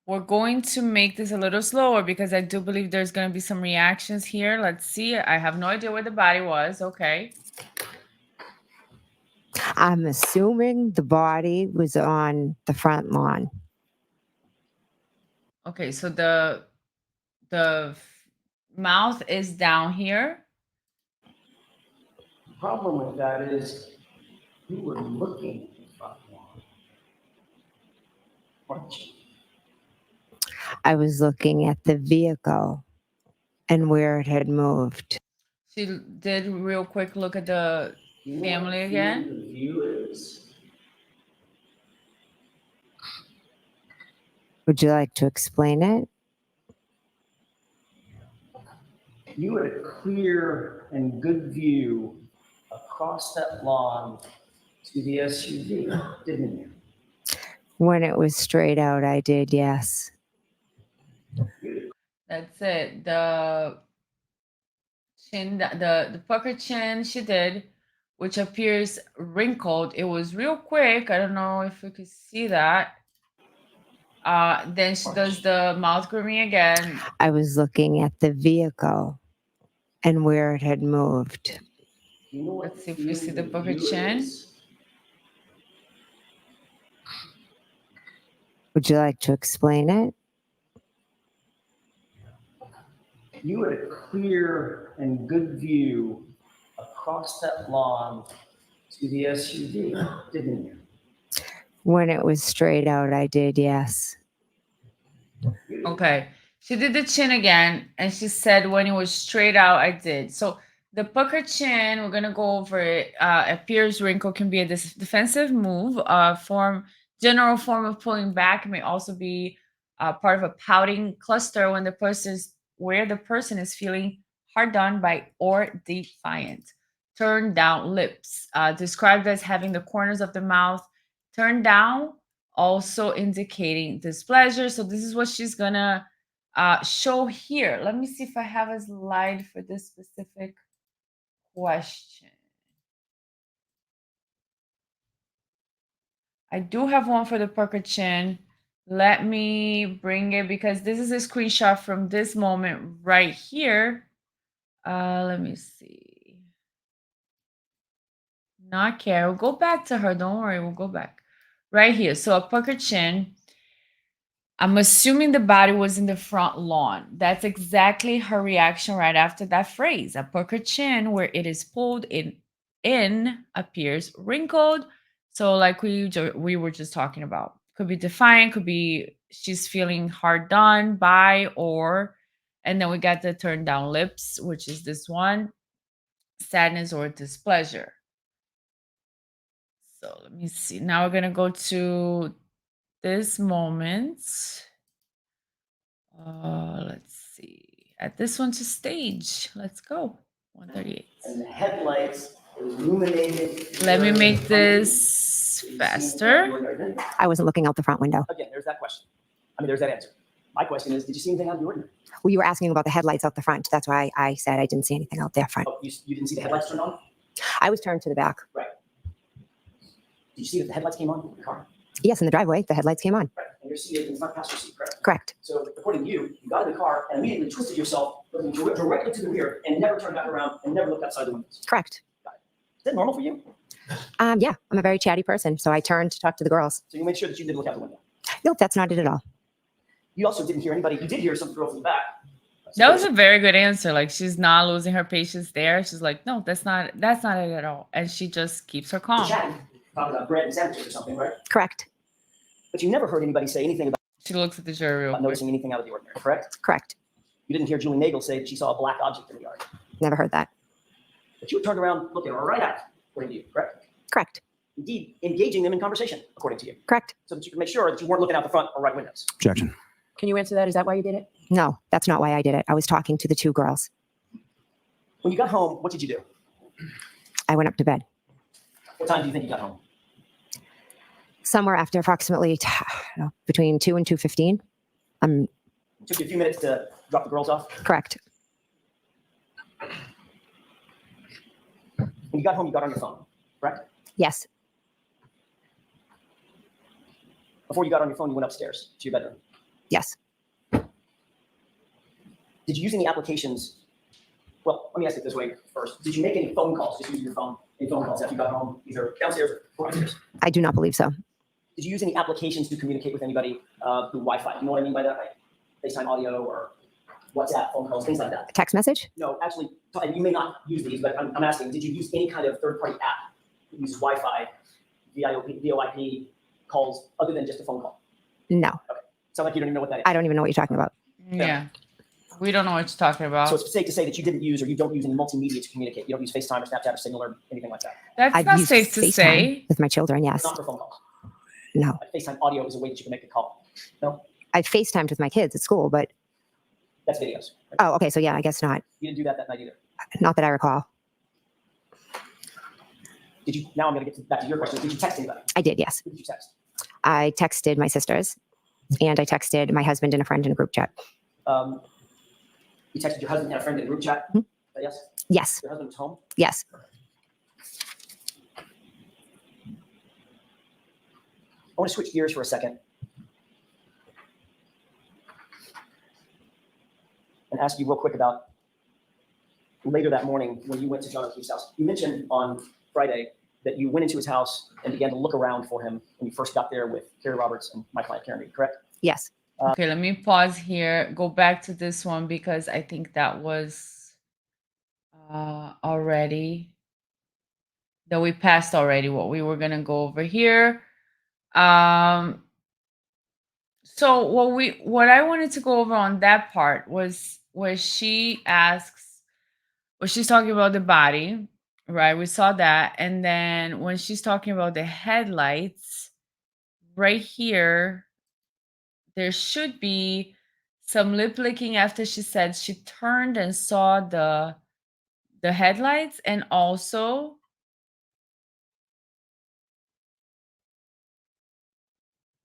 We're going to make this a little slower because I do believe there's going to be some reactions here. Let's see. I have no idea where the body was. Okay. I'm assuming the body was on the front lawn. Okay, so the mouth is down here. The problem with that is you were looking at the front lawn. Weren't you? I was looking at the vehicle and where it had moved. She did real quick look at the You know family what again. field of view is? Would you like to explain it? You had a clear and good view across that lawn to the SUV, didn't you? When it was straight out, I did, yes. That's it. The chin, the pucker chin, she did, which appears wrinkled. It was real quick. I don't know if you could see that. Then she does the mouth grooming again. I was looking at the vehicle and where it had moved. You know what Let's see if we see field the of pucker view chin. is? Would you like to explain it? You had a clear and good view across that lawn to the SUV, didn't you? When it was straight out, I did, yes. Okay. She did the chin again, and she said when it was straight out, I did. So the pucker chin, we're gonna go over it. Appears wrinkle can be a defensive move. General form of pulling back may also be part of a pouting cluster when the person is feeling hard done by or defiant. Turn down lips, described as having the corners of the mouth turned down, also indicating displeasure. So this is what she's gonna show here. Let me see if I have a slide for this specific question. I do have one for the pucker chin. Let me bring it because this is a screenshot from this moment right here. Let me see. Not care. We'll go back to her. Don't worry. We'll go back. Right here. So a pucker chin. I'm assuming the body was in the front lawn. That's exactly her reaction right after that phrase. A pucker chin where it is pulled in appears wrinkled. So like we were just talking about. Could be defiant, could be she's feeling hard done by or and then we got the turned down lips, which is this one, sadness or displeasure. So let me see. Now we're going to go to this moment. Let's see. Add this one to stage. Let's go. 138. And the headlights illuminated. Let me make this faster. I wasn't looking out the front window. Again, there's that question. I mean, there's that answer. My question is, did you see anything out of the ordinary? Well, you were asking about the headlights out the front. That's why I said I didn't see anything out there front. Oh, you didn't see the headlights turned on? I was turned to the back. Right. Did you see that the headlights came on in the car? Yes, in the driveway, the headlights came on. Right. And you're seated in the front passenger seat, correct? Correct. So according to you, you got in the car and immediately twisted yourself, looking directly to the rear and never turned back around and never looked outside the windows. Correct. Is that normal for you? Yeah, I'm a very chatty person, so I turned to talk to the girls. So you made sure that you didn't look out the window. Nope, that's not it at all. You also didn't hear anybody. You did hear some girls in the back. That was a very good answer. Like she's not losing her patience there. She's like, no, that's not it at all. And she just keeps her calm. Chatting, talking about bread and sandwiches or something, right? Correct. But you never heard anybody say anything about She looks at the jury real quick. noticing anything out of the ordinary, correct? Correct. You didn't hear Julie Nagel say that she saw a black object in the yard. Never heard that. But you turned around looking her right at, according to you, correct? Correct. Indeed, engaging them in conversation, according to you, Correct. so that you can make sure that you weren't looking out the front or right windows. Objection. Can you answer that? Is that why you did it? No, that's not why I did it. I was talking to the two girls. When you got home, what did you do? I went up to bed. What time do you think you got home? Somewhere after approximately between 2 and 2:15. It took you a few minutes to drop the girls off. Correct. When you got home, you got on your phone, correct? Yes. Before you got on your phone, you went upstairs to your bedroom. Yes. Did you use any applications? Well, let me ask it this way first. Did you make any phone calls just using your phone? Any phone calls after you got home, either downstairs or upstairs? I do not believe so. Did you use any applications to communicate with anybody through Wi-Fi? You know what I mean by that, right? FaceTime audio or WhatsApp, phone calls, things like that. Text message? No, actually, and you may not use these, but I'm asking, did you use any kind of third-party app that uses Wi-Fi, VoIP calls, other than just a phone call? No. Sound like you don't even know what that is. I don't even know what you're talking about. Yeah. We don't know what you're talking about. So it's safe to say that you didn't use or you don't use any multimedia to communicate. You don't use FaceTime or Snapchat or Signal or anything like that. That's I've not used safe to FaceTime say. with my children, yes. Not for phone calls. No. FaceTime audio is a way that you can make the call. No, I've FaceTimed with my kids at school, but that's videos. Right? oh, okay, so yeah, I guess not. You didn't do that night either. Not that I recall. Did you? Now I'm going to get back to your question. Did you text anybody? I did, yes. Who did you text? I texted my sisters and I texted my husband and a friend in a group chat. You texted your husband and a friend in a group chat? Hmm? Yes? Yes, Your husband was home? yes. I want to switch gears for a second and ask you real quick about later that morning when you went to John O'Keefe's house. You mentioned on Friday that you went into his house and began to look around for him when you first got there with Carrie Roberts and my client Karen Reed, correct? Yes. Okay, let me pause here. Go back to this one because I think that was already that we passed already what we were gonna go over here. Um, so what I wanted to go over on that part was where she asks, well, she's talking about the body, right? We saw that. And then when she's talking about the headlights, right here, there should be some lip licking after she said she turned and saw the headlights, and also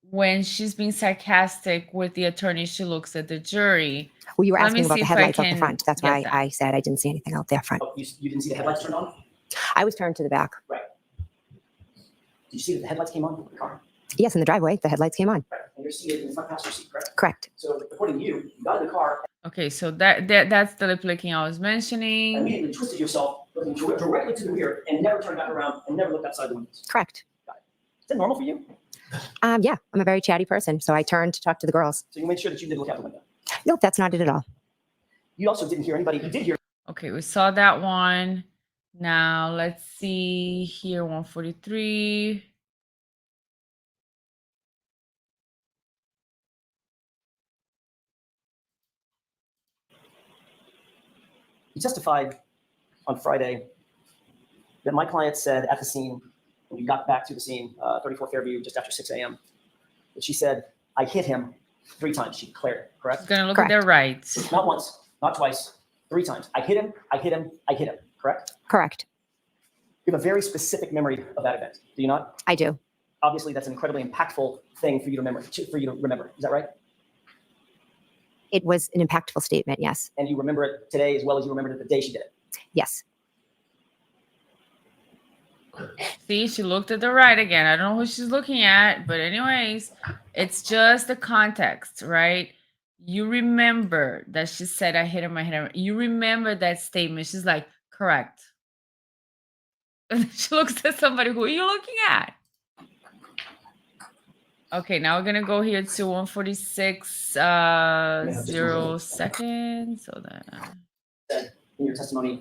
when she's being sarcastic with the attorney, she looks at the jury. Well, you were Let me asking about see the if I headlights out the can front. That's get why that. I said I didn't see anything out there front. Oh, you didn't see the headlights turned on? I was turned to the back. Right. Did you see that the headlights came on in the car? Yes, in the driveway, the headlights came on. Right. And you're seated in the front passenger seat, correct? Correct. So according to you, you got in the car Okay, so that's the lip licking I was and mentioning. immediately twisted yourself, looking directly to the rear, and never turned back around and never looked outside the windows. Correct. Is that normal for you? Yeah, I'm a very chatty person, so I turned to talk to the girls. So you made sure that you didn't look out the window. Nope, that's not it at all. You also didn't hear anybody. You did hear. Okay, we saw that one. Now let's see here, 143. You testified on Friday that my client said at the scene, when you got back to the scene, 34 Fairview, just after 6 a.m., that she said, I hit him 3 times. She declared it, correct? Gonna look at their rights. Not once, not twice, 3 times. I hit him, I hit him, I hit him, correct? Correct. You have a very specific memory of that event, do you not? I do. Obviously, that's an incredibly impactful thing for you to remember. Is that right? It was an impactful statement, yes. And you remember it today as well as you remembered it the day she did it. Yes. See, she looked at the right again. I don't know who she's looking at, but anyways, it's just the context, right? You remember that she said, I hit him, I hit him. You remember that statement. She's like, correct. And then she looks at somebody, who are you looking at? Okay, now we're gonna go here to 146, 0 seconds. So then In your testimony,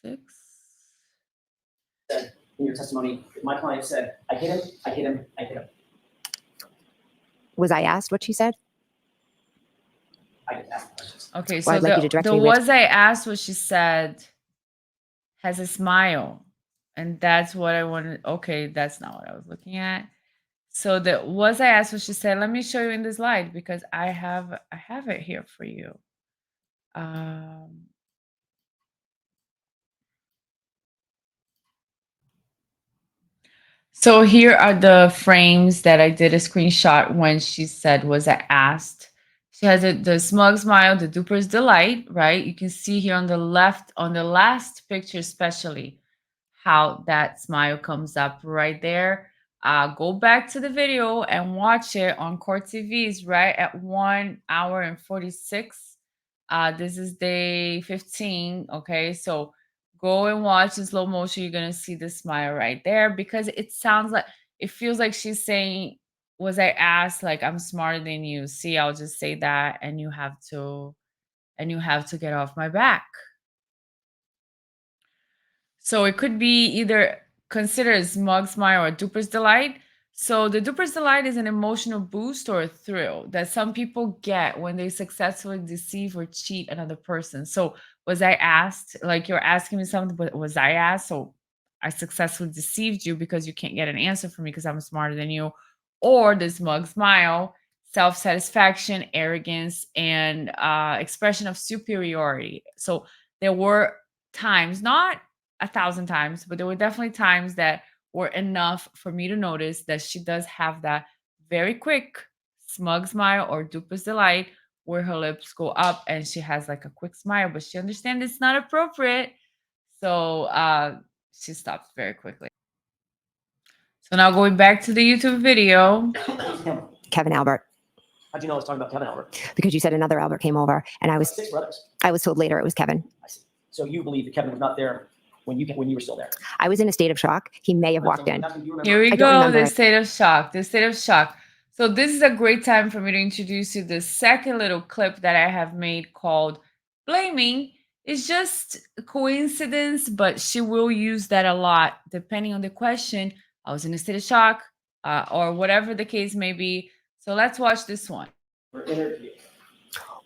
146. in your testimony, my client said, I hit him, I hit him, I hit him. Was I asked what she said? I didn't ask questions. Okay, Well, so I'd like you to direct me with- was I asked what she said has a smile. And that's what I wanted. Okay, that's not what I was looking at. So the was I asked what she said, let me show you in the slide because I have it here for you. So here are the frames that I did a screenshot when she said, was I asked? She has the smug smile, the duper's delight, right? You can see here on the left, on the last picture especially, how that smile comes up right there. Go back to the video and watch it on Court TV's right at 1 hour and 46. This is day 15. Okay, so go and watch in slow motion. You're gonna see the smile right there because it sounds like it feels like she's saying, was I asked, like I'm smarter than you. See, I'll just say that and you have to get off my back. So it could be either considered as smug smile or duper's delight. So the duper's delight is an emotional boost or a thrill that some people get when they successfully deceive or cheat another person. So was I asked, like you're asking me something, but was I asked? So I successfully deceived you because you can't get an answer from me because I'm smarter than you. Or the smug smile, self-satisfaction, arrogance, and expression of superiority. So there were times, not 1,000 times, but there were definitely times that were enough for me to notice that she does have that very quick smug smile or duper's delight where her lips go up and she has like a quick smile, but she understands it's not appropriate. So she stops very quickly. So now going back to the YouTube video. Him. Kevin Albert, How'd you know I was talking about Kevin Albert? because you said another Albert came over, and I was 6 brothers. told later it was Kevin. I see. So you believe that Kevin was not there when you were still there? I was in a state of shock. He may have walked in. That's when you remember. Here we I don't go, remember the it. state of shock, the state of shock. So this is a great time for me to introduce you the second little clip that I have made called Blaming. It's just a coincidence, but she will use that a lot depending on the question. I was in a state of shock. or whatever the case may be. So let's watch this one. For interview.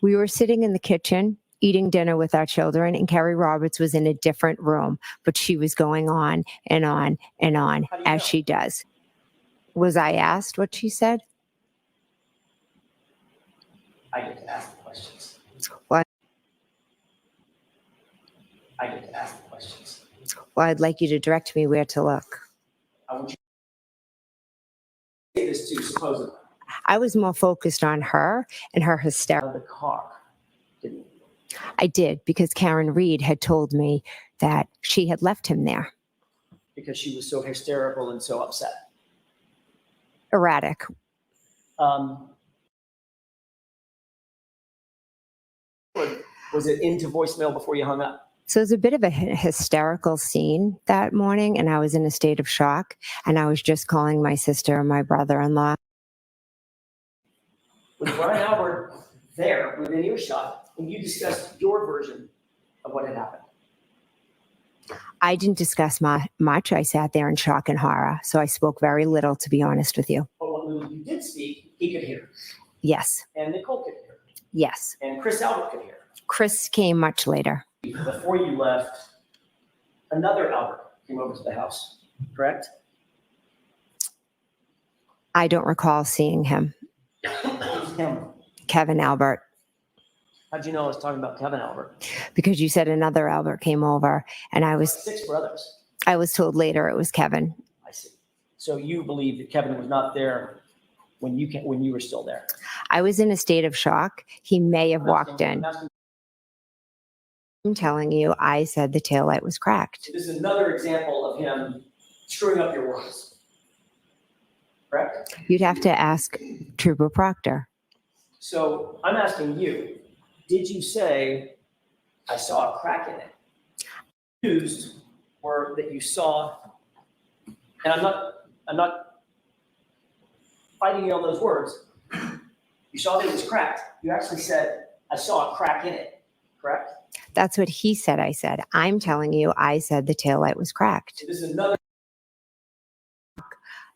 We were sitting in the kitchen eating dinner with our children, and Kerry Roberts was in a different room, but she was going on and on and on, How do you as know? she does. Was I asked what she said? I get to ask the questions. What? I get to ask the questions. Well, I'd like you to direct me where to look. I want you to say this too, supposedly. I was more focused on her and her Out hysterics. of the car, didn't you? I did, because Karen Reed had told me that she had left him there. Because she was so hysterical and so upset. Erratic. Was it into voicemail before you hung up? So it was a bit of a hysterical scene that morning, and I was in a state of shock, and I was just calling my sister and my brother-in-law. Was Brian Albert there within earshot and you discussed your version of what had happened? I didn't discuss much. I sat there in shock and horror, so I spoke very little, to be honest with you. But when you did speak, he could hear. Yes, And Nicole could hear. yes. And Chris Albert could hear. Chris came much later. Before you left, another Albert came over to the house, correct? I don't recall seeing him. Who's him? Kevin Albert, How'd you know I was talking about Kevin Albert? because you said another Albert came over, and I was 6 brothers. told later it was Kevin. I see. So you believe that Kevin was not there when you were still there? I was in a state of shock. He may have walked in. I'm telling you, I said the taillight was cracked. This is another example of him screwing up your words. Correct? You'd have to ask Trooper Proctor. So I'm asking you, did you say, I saw a crack in it? Used were that you saw, and I'm not fighting you on those words. You saw that it was cracked. You actually said, I saw a crack in it, correct? That's what he said. I said, I'm telling you, I said the taillight was cracked. This is another,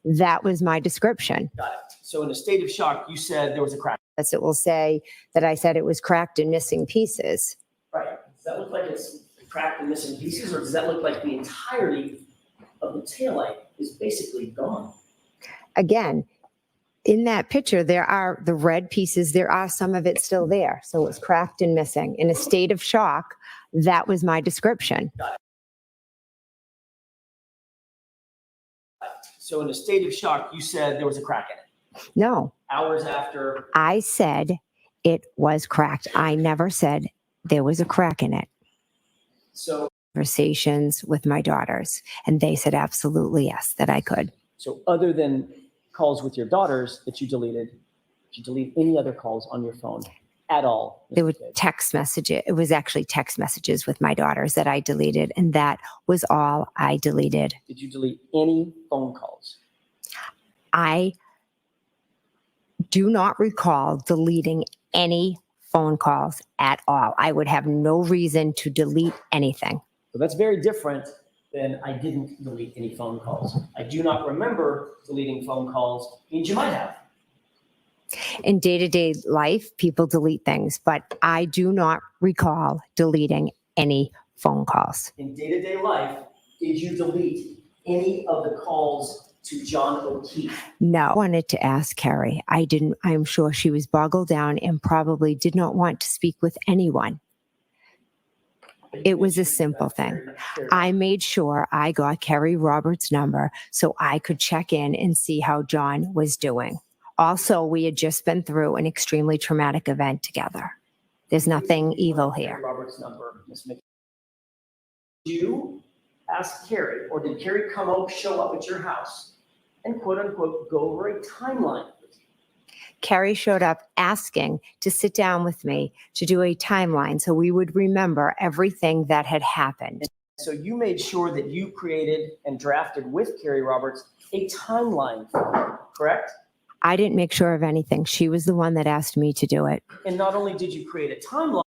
That was my description. got it. So in a state of shock, you said there was a crack. Yes, it will say that I said it was cracked and missing pieces. Right. Does that look like it's cracked and missing pieces, or does that look like the entirety of the taillight is basically gone? Again, in that picture, there are the red pieces. There are some of it still there. So it was cracked and missing. In a state of shock, that was my description. So in a state of shock, you said there was a crack in it. No, Hours after, I said it was cracked. I never said there was a crack in it. so Conversations with my daughters, and they said absolutely yes, that I could. other than calls with your daughters that you deleted, did you delete any other calls on your phone at all? There were Mr. Kidd? text messages. It was actually text messages with my daughters that I deleted, and that was all I deleted. Did you delete any phone calls? I do not recall deleting any phone calls at all. I would have no reason to delete anything. So that's very different than I didn't delete any phone calls. I do not remember deleting phone calls, means you might have. In day-to-day life, people delete things, but I do not recall deleting any phone calls. In day-to-day life, did you delete any of the calls to John O'Keefe? No, I wanted to ask Carrie. I didn't. I'm sure she was boggled down and probably did not want to speak with anyone. It was a simple thing. I made sure I got Kerry Roberts' number so I could check in and see how John was doing. Also, we had just been through an extremely traumatic event together. There's nothing evil here. Robert's number, Ms. Mcabe. Did you ask Carrie, or did Carrie show up at your house and quote unquote go over a timeline with you? Carrie showed up asking to sit down with me to do a timeline so we would remember everything that had happened. So you made sure that you created and drafted with Carrie Roberts a timeline for her, correct? I didn't make sure of anything. She was the one that asked me to do it And not only did you create a timeline,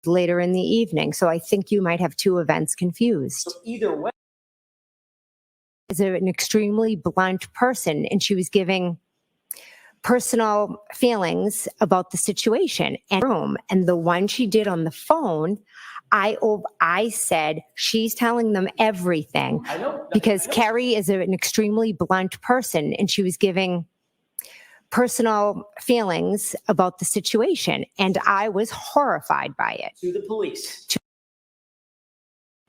later in the evening. So I think you might have two events confused. so either way, is an extremely blunt person, and she was giving personal feelings about the situation and room. And the one she did on the phone, I said, she's telling them everything I know. because I know. Carrie is an extremely blunt person, and she was giving personal feelings about the situation. And I was horrified by it. To the police.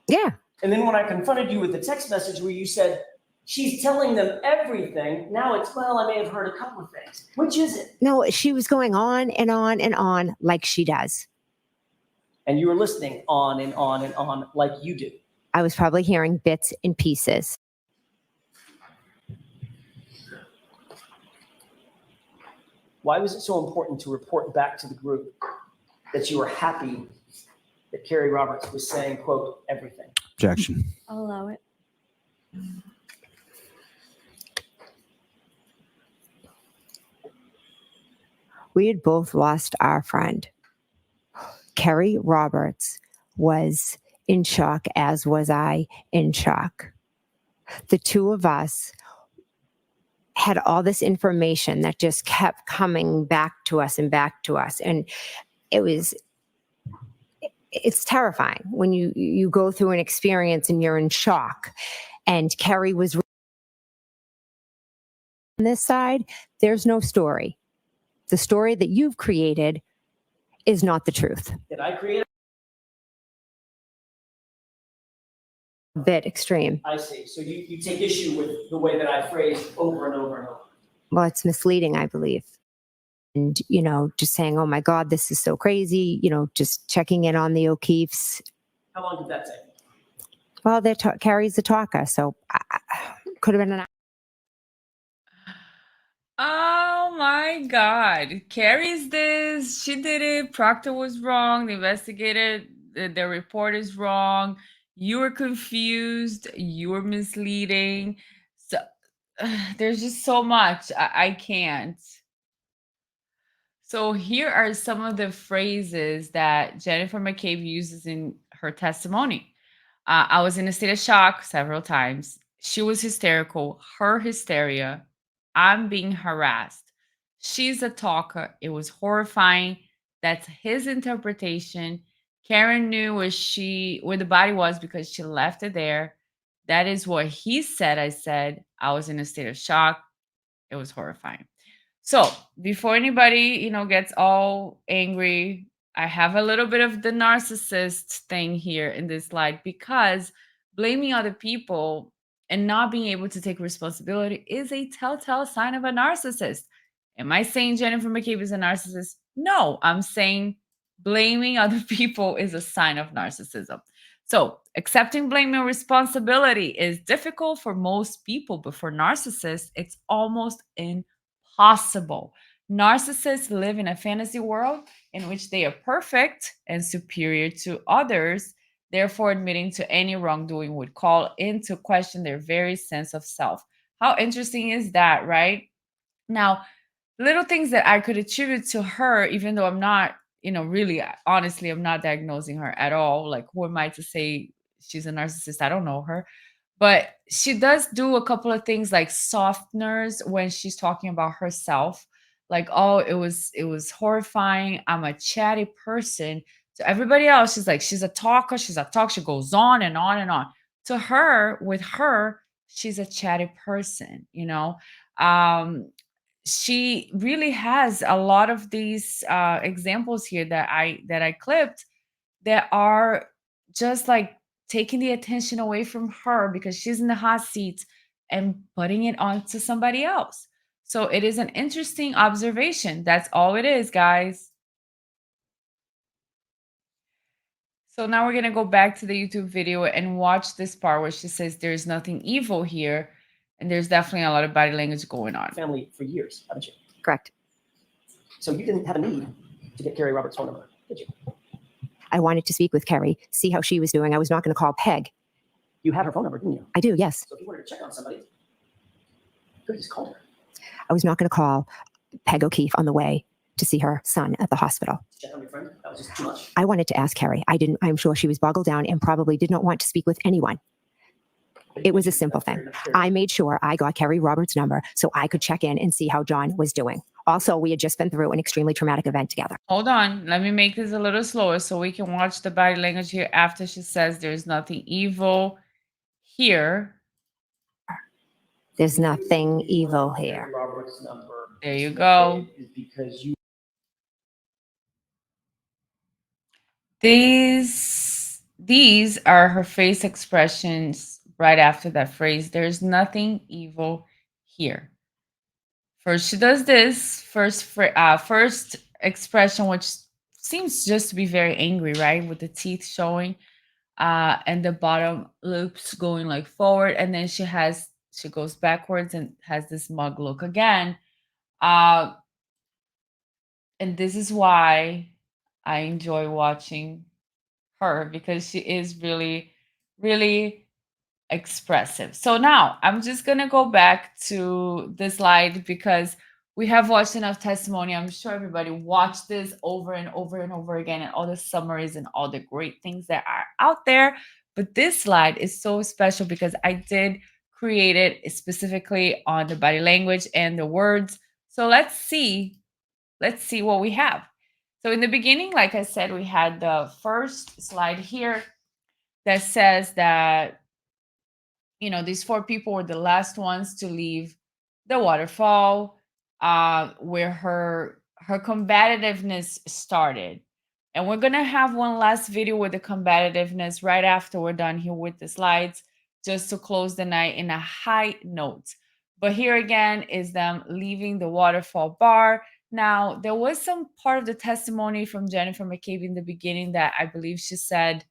Yeah. And then when I confronted you with the text message where you said, she's telling them everything, now it's, well, I may have heard a couple of things. Which is it? No, she was going on and on and on like she does. And you were listening on and on and on like you do. I was probably hearing bits and pieces. Why was it so important to report back to the group that you were happy that Carrie Roberts was saying, quote, everything? Objection. I'll allow it. We had both lost our friend. Carrie Roberts was in shock, as was I in shock. The two of us had all this information that just kept coming back to us and back to us. And it's terrifying when you go through an experience and you're in shock. And Carrie was on this side, there's no story. The story that you've created is not the truth. Did I create it? A bit extreme. I see. So you take issue with the way that I phrased over and over and over. Well, it's misleading, I believe. And, just saying, oh my God, this is so crazy, just checking in on the O'Keefes. How long did that take? Well, Carrie's the talker, so could have been an. Oh my God. Carrie's this. She did it. Proctor was wrong. The investigator, the report is wrong. You were confused. You were misleading. So there's just so much. I can't. So here are some of the phrases that Jennifer Mcabe uses in her testimony. I was in a state of shock several times. She was hysterical. Her hysteria. I'm being harassed. She's a talker. It was horrifying. That's his interpretation. Karen knew where the body was because she left it there. That is what he said. I said I was in a state of shock. It was horrifying. So before anybody, gets all angry, I have a little bit of the narcissist thing here in this slide because blaming other people and not being able to take responsibility is a telltale sign of a narcissist. Am I saying Jennifer Mcabe is a narcissist? No, I'm saying blaming other people is a sign of narcissism. So accepting blame and responsibility is difficult for most people, but for narcissists, it's almost impossible. Narcissists live in a fantasy world in which they are perfect and superior to others. Therefore, admitting to any wrongdoing would call into question their very sense of self. How interesting is that, right? Now, little things that I could attribute to her, even though I'm not, really, honestly, I'm not diagnosing her at all. Like, who am I to say she's a narcissist? I don't know her. But she does do a couple of things like softeners when she's talking about herself. Like, oh, it was horrifying. I'm a chatty person. To everybody else, she's like, she's a talker. She's a talk. She goes on and on and on. To her, with her, she's a chatty person, she really has a lot of these examples here that I clipped that are just like taking the attention away from her because she's in the hot seat and putting it onto somebody else. So it is an interesting observation. That's all it is, guys. So now we're going to go back to the YouTube video and watch this part where she says there's nothing evil here. And there's definitely a lot of body language going on. Family for years, haven't you? Correct. So you didn't have a need to get Carrie Roberts' phone number, did you? I wanted to speak with Carrie, see how she was doing. I was not going to call Peg. You had her phone number, didn't you? I do, yes. So if you wanted to check on somebody, you could have just called her. I was not going to call Peg O'Keefe on the way to see her son at the hospital. Check on your friend? That was just too much. I wanted to ask Carrie. I'm sure she was boggled down and probably did not want to speak with anyone. It was a simple thing. I made sure I got Kerry Roberts' number so I could check in and see how John was doing. Also, we had just been through an extremely traumatic event together. Hold on. Let me make this a little slower so we can watch the body language here after she says there's nothing evil here. There's nothing evil here. Robert's number. There you go. Is because you. These are her face expressions right after that phrase. There's nothing evil here. First, she does this first expression, which seems just to be very angry, right? With the teeth showing, and the bottom loops going like forward, and then she goes backwards and has this mug look again. Uh, and this is why I enjoy watching her because she is really, really expressive. So now I'm just gonna go back to the slide because we have watched enough testimony. I'm sure everybody watched this over and over and over again, and all the summaries and all the great things that are out there. But this slide is so special because I did create it specifically on the body language and the words. So let's see what we have. So in the beginning, like I said, we had the first slide here that says that, you know, these four people were the last ones to leave the waterfall, where her combativeness started. And we're gonna have one last video with the combativeness right after we're done here with the slides, just to close the night in a high note. But here again is them leaving the waterfall bar. Now, there was some part of the testimony from Jennifer Mcabe in the beginning that I believe she said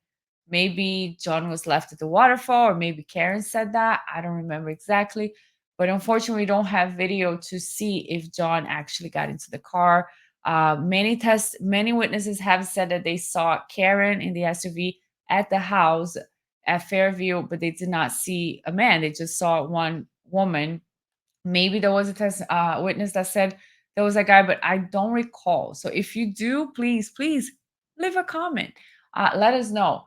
maybe John was left at the waterfall, or maybe Karen said that. I don't remember exactly. But unfortunately, we don't have video to see if John actually got into the car. Many witnesses have said that they saw Karen in the SUV at the house at Fairview, but they did not see a man. They just saw one woman. Maybe there was a witness that said there was a guy, but I don't recall. So if you do, please leave a comment. Let us know.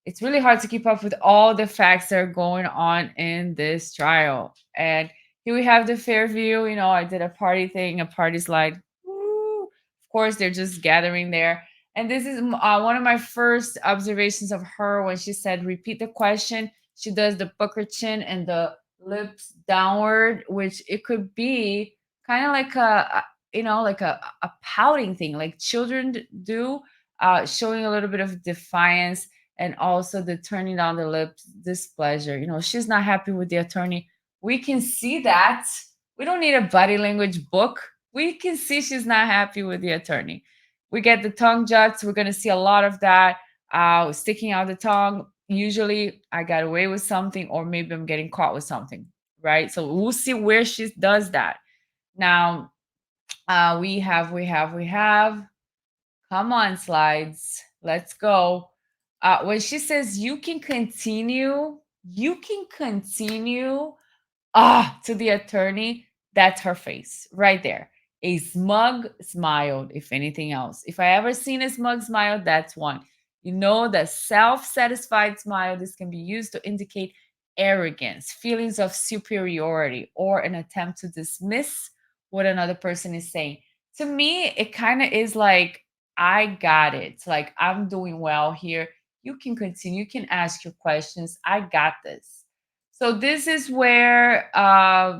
It's really hard to keep up with all the facts that are going on in this trial. And here we have the Fairview. You know, I did a party thing, a party slide. Woo! Of course, they're just gathering there. And this is one of my first observations of her when she said, repeat the question. She does the pucker chin and the lips downward, which it could be kind of like you know, like a pouting thing, like children do, showing a little bit of defiance, and also the turning down the lips displeasure. You know, she's not happy with the attorney. We can see that. We don't need a body language book. We can see she's not happy with the attorney. We get the tongue juts. We're going to see a lot of that, sticking out the tongue. Usually I got away with something, or maybe I'm getting caught with something, right? So we'll see where she does that. Now, we have come on, slides. Let's go. When she says you can continue, to the attorney, that's her face right there. A smug smile, if anything else. If I ever seen a smug smile, that's one. You know, the self-satisfied smile, this can be used to indicate arrogance, feelings of superiority, or an attempt to dismiss what another person is saying. To me, it kind of is like, I got it. Like, I'm doing well here. You can continue. You can ask your questions. I got this. So this is where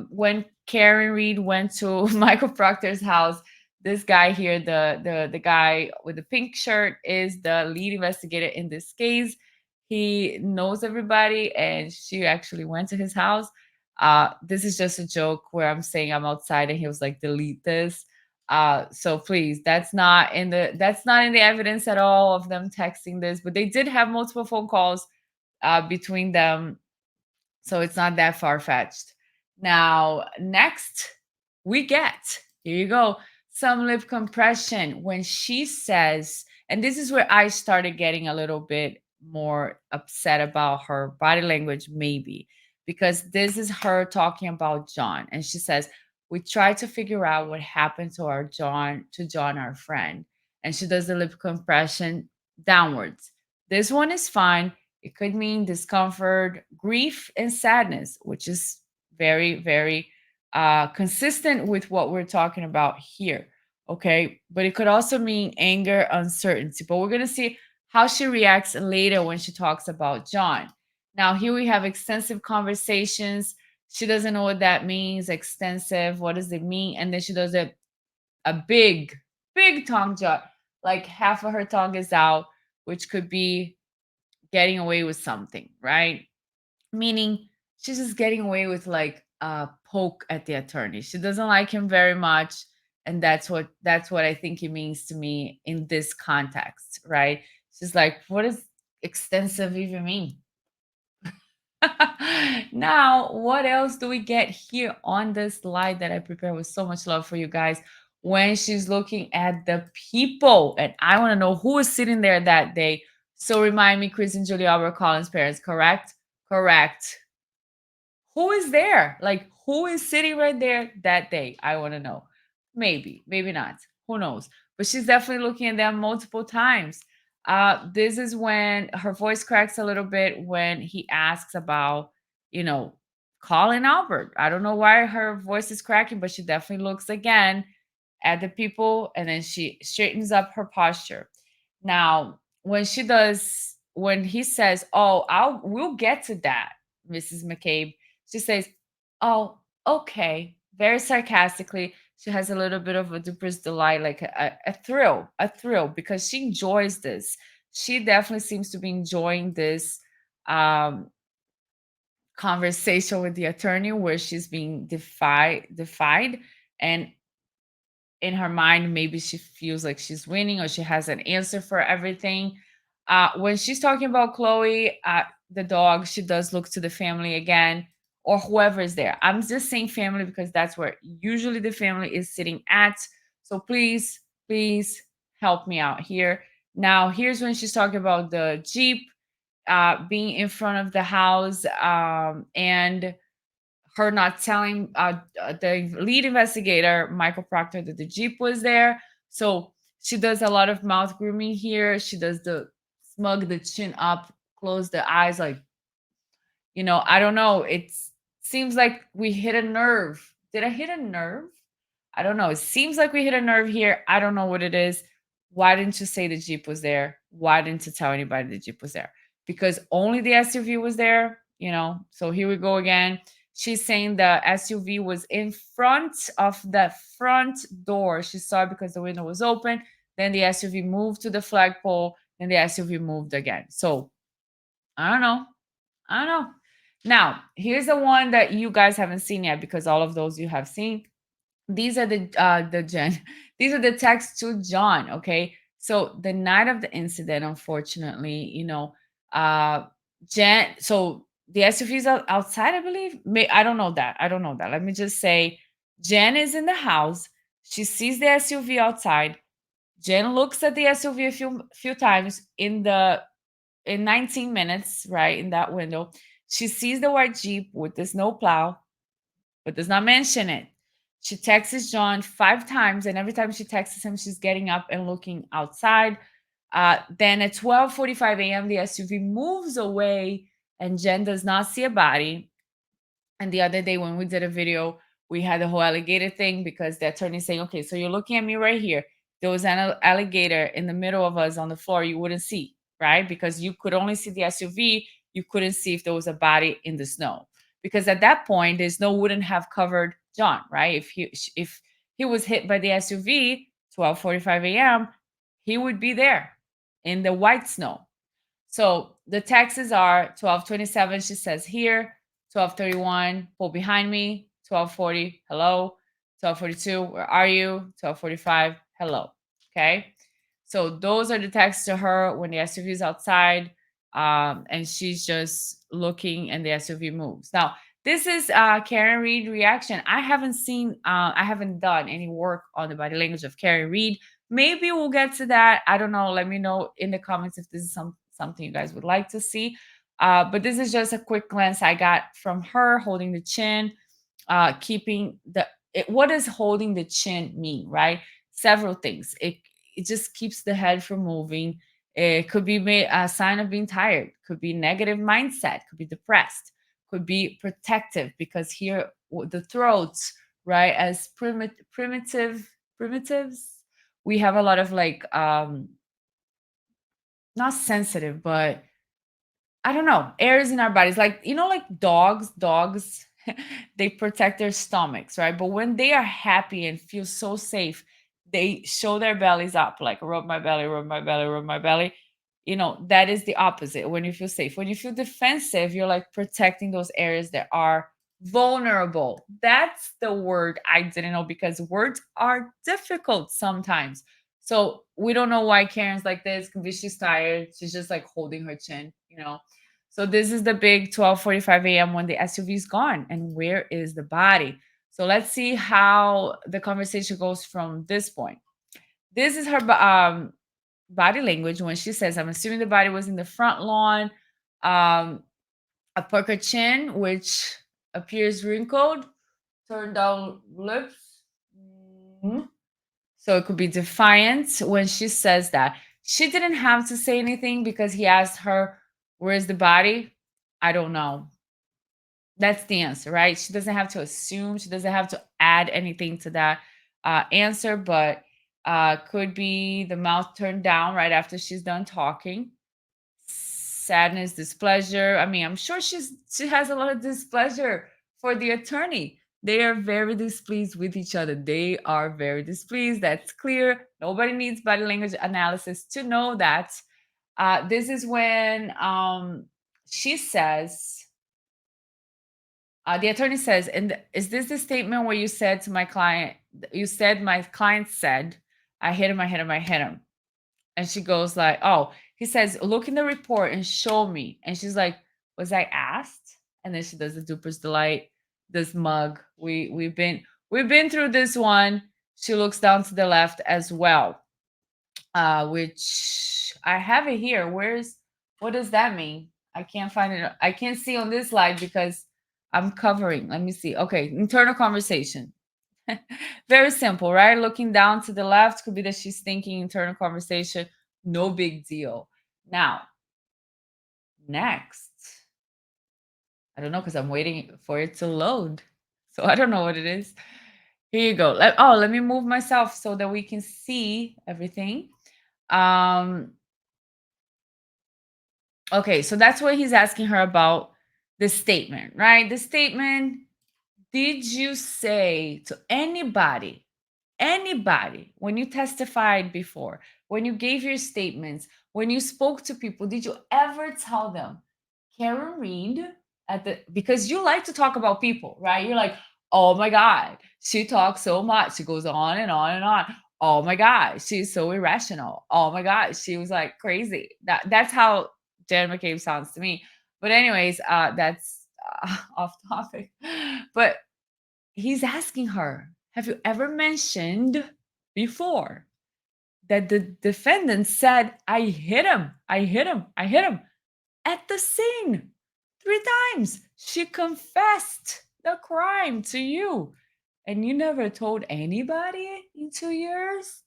when Karen Reed went to Michael Proctor's house, this guy here, the guy with the pink shirt, is the lead investigator in this case. He knows everybody, and she actually went to his house. This is just a joke where I'm saying I'm outside, and he was like, delete this. So please, that's not in the evidence at all of them texting this, but they did have multiple phone calls between them, so it's not that far fetched. Now, next, we get, here you go, some lip compression when she says, and this is where I started getting a little bit more upset about her body language, maybe, because this is her talking about John. And she says, we tried to figure out what happened to John, our friend. And she does the lip compression downwards. This one is fine. It could mean discomfort, grief, and sadness, which is very, very consistent with what we're talking about here. Okay. But it could also mean anger, uncertainty. But we're going to see how she reacts later when she talks about John. Now, here we have extensive conversations. She doesn't know what that means. Extensive. What does it mean? And then she does a big, big tongue jot. Like half of her tongue is out, which could be getting away with something, right? Meaning she's just getting away with like a poke at the attorney. She doesn't like him very much. And that's what I think it means to me in this context, right? She's like, what does extensive even mean? Now, what else do we get here on this slide that I prepared with so much love for you guys? When she's looking at the people, and I want to know who was sitting there that day. So remind me, Chris and Julia were Colin's parents, correct? Correct. Who is there? Like, who is sitting right there that day? I want to know. Maybe, maybe not. Who knows? But she's definitely looking at them multiple times. This is when her voice cracks a little bit when he asks about, you know, Colin Albert. I don't know why her voice is cracking, but she definitely looks again at the people and then she straightens up her posture. Now, when he says, "Oh, we'll get to that," Mrs. McCabe, she says, "Oh, okay," very sarcastically. She has a little bit of a duper's delight, like a thrill, because she enjoys this. She definitely seems to be enjoying this um, conversation with the attorney where she's being defied, and in her mind, maybe she feels like she's winning or she has an answer for everything. When she's talking about Chloe, the dog, she does look to the family again or whoever is there. I'm just saying family because that's where usually the family is sitting at. So please, please help me out here. Now, here's when she's talking about the Jeep being in front of the house and her not telling the lead investigator, Michael Proctor, that the Jeep was there. So she does a lot of mouth grooming here. She does the smug the chin up, close the eyes, like, I don't know. It seems like we hit a nerve. Did I hit a nerve? I don't know. It seems like we hit a nerve here. I don't know what it is. Why didn't you say the Jeep was there? Why didn't you tell anybody the Jeep was there? Because only the SUV was there. So here we go again. She's saying the SUV was in front of the front door. She saw it because the window was open. Then the SUV moved to the flagpole. Then the SUV moved again. So I don't know. I don't know. Now, here's the one that you guys haven't seen yet because all of those you have seen. These are the Jen. These are the texts to John. Okay, so the night of the incident, unfortunately, Jen. So the SUV is outside, I believe. I don't know that. I don't know that. Let me just say, Jen is in the house. She sees the SUV outside. Jen looks at the SUV a few times in 19 minutes, right in that window. She sees the white Jeep with the snow plow but does not mention it. She texts John 5 times, and every time she texts him, she's getting up and looking outside. Then at 12:45 a.m., the SUV moves away, and Jen does not see a body. And the other day when we did a video, we had the whole alligator thing because the attorney saying, okay, so you're looking at me right here. There was an alligator in the middle of us on the floor. You wouldn't see, right? Because you could only see the SUV. You couldn't see if there was a body in the snow. Because at that point, the snow wouldn't have covered John, right? If he was hit by the SUV, 12:45 a.m., he would be there in the white snow. So the taxes are 12:27. She says here, 12:31. Pull behind me. 12:40. Hello. 12:42. Where are you? 12:45. Hello. Okay. So those are the texts to her when the SUV is outside, and she's just looking, and the SUV moves. Now this is Karen Reed reaction. I haven't done any work on the body language of Karen Reed. Maybe we'll get to that. I don't know. Let me know in the comments if this is something you guys would like to see. But this is just a quick glance I got from her holding the chin, keeping what does holding the chin mean, right? Several things. It just keeps the head from moving. It could be a sign of being tired, could be negative mindset, could be depressed, could be protective, because here the throats, right, as primitives, we have a lot of like not sensitive, but I don't know, areas in our bodies, like, like dogs, they protect their stomachs, right? But when they are happy and feel so safe, they show their bellies up, like rub my belly, rub my belly, rub my belly. That is the opposite when you feel safe. When you feel defensive, you're like protecting those areas that are vulnerable. That's the word I didn't know, because words are difficult sometimes. So we don't know why Karen's like this. Could be she's tired. She's just like holding her chin. So this is the big 12:45 a.m. when the SUV is gone. And where is the body? So let's see how the conversation goes from this point. This is her body language when she says, I'm assuming the body was in the front lawn, a puckered chin, which appears wrinkled, turned down lips. Mhm. So it could be defiant when she says that. She didn't have to say anything because he asked her, where's the body? I don't know. That's the answer, right? She doesn't have to assume. She doesn't have to add anything to that answer, but could be the mouth turned down right after she's done talking. Sadness, displeasure. I mean, I'm sure she has a lot of displeasure for the attorney. They are very displeased with each other. They are very displeased. That's clear. Nobody needs body language analysis to know that. This is when she says, the attorney says, and is this the statement where you said to my client, you said my client said, I hit him, I hit him, I hit him. And she goes like, oh, he says, look in the report and show me. And she's like, was I asked? And then she does the duper's delight, this mug. We've been through this one. She looks down to the left as well. Which I have it here. What does that mean? I can't find it. I can't see on this slide because I'm covering. Let me see. Okay, internal conversation. Very simple, right? Looking down to the left could be that she's thinking internal conversation. No big deal. Now, next. I don't know because I'm waiting for it to load. So I don't know what it is. Here you go. Let me move myself so that we can see everything. Okay, so that's what he's asking her about, the statement, right? The statement, did you say to anybody, when you testified before, when you gave your statements, when you spoke to people, did you ever tell them, Karen Reed, because you like to talk about people, right? You're like, oh my God, she talks so much. She goes on and on and on. Oh my God, she's so irrational. Oh my God, she was like crazy. That's how Jen McCabe sounds to me. But anyways, that's off topic. But he's asking her, have you ever mentioned before that the defendant said, I hit him, I hit him, I hit him at the scene 3 times? She confessed the crime to you. And you never told anybody in 2 years?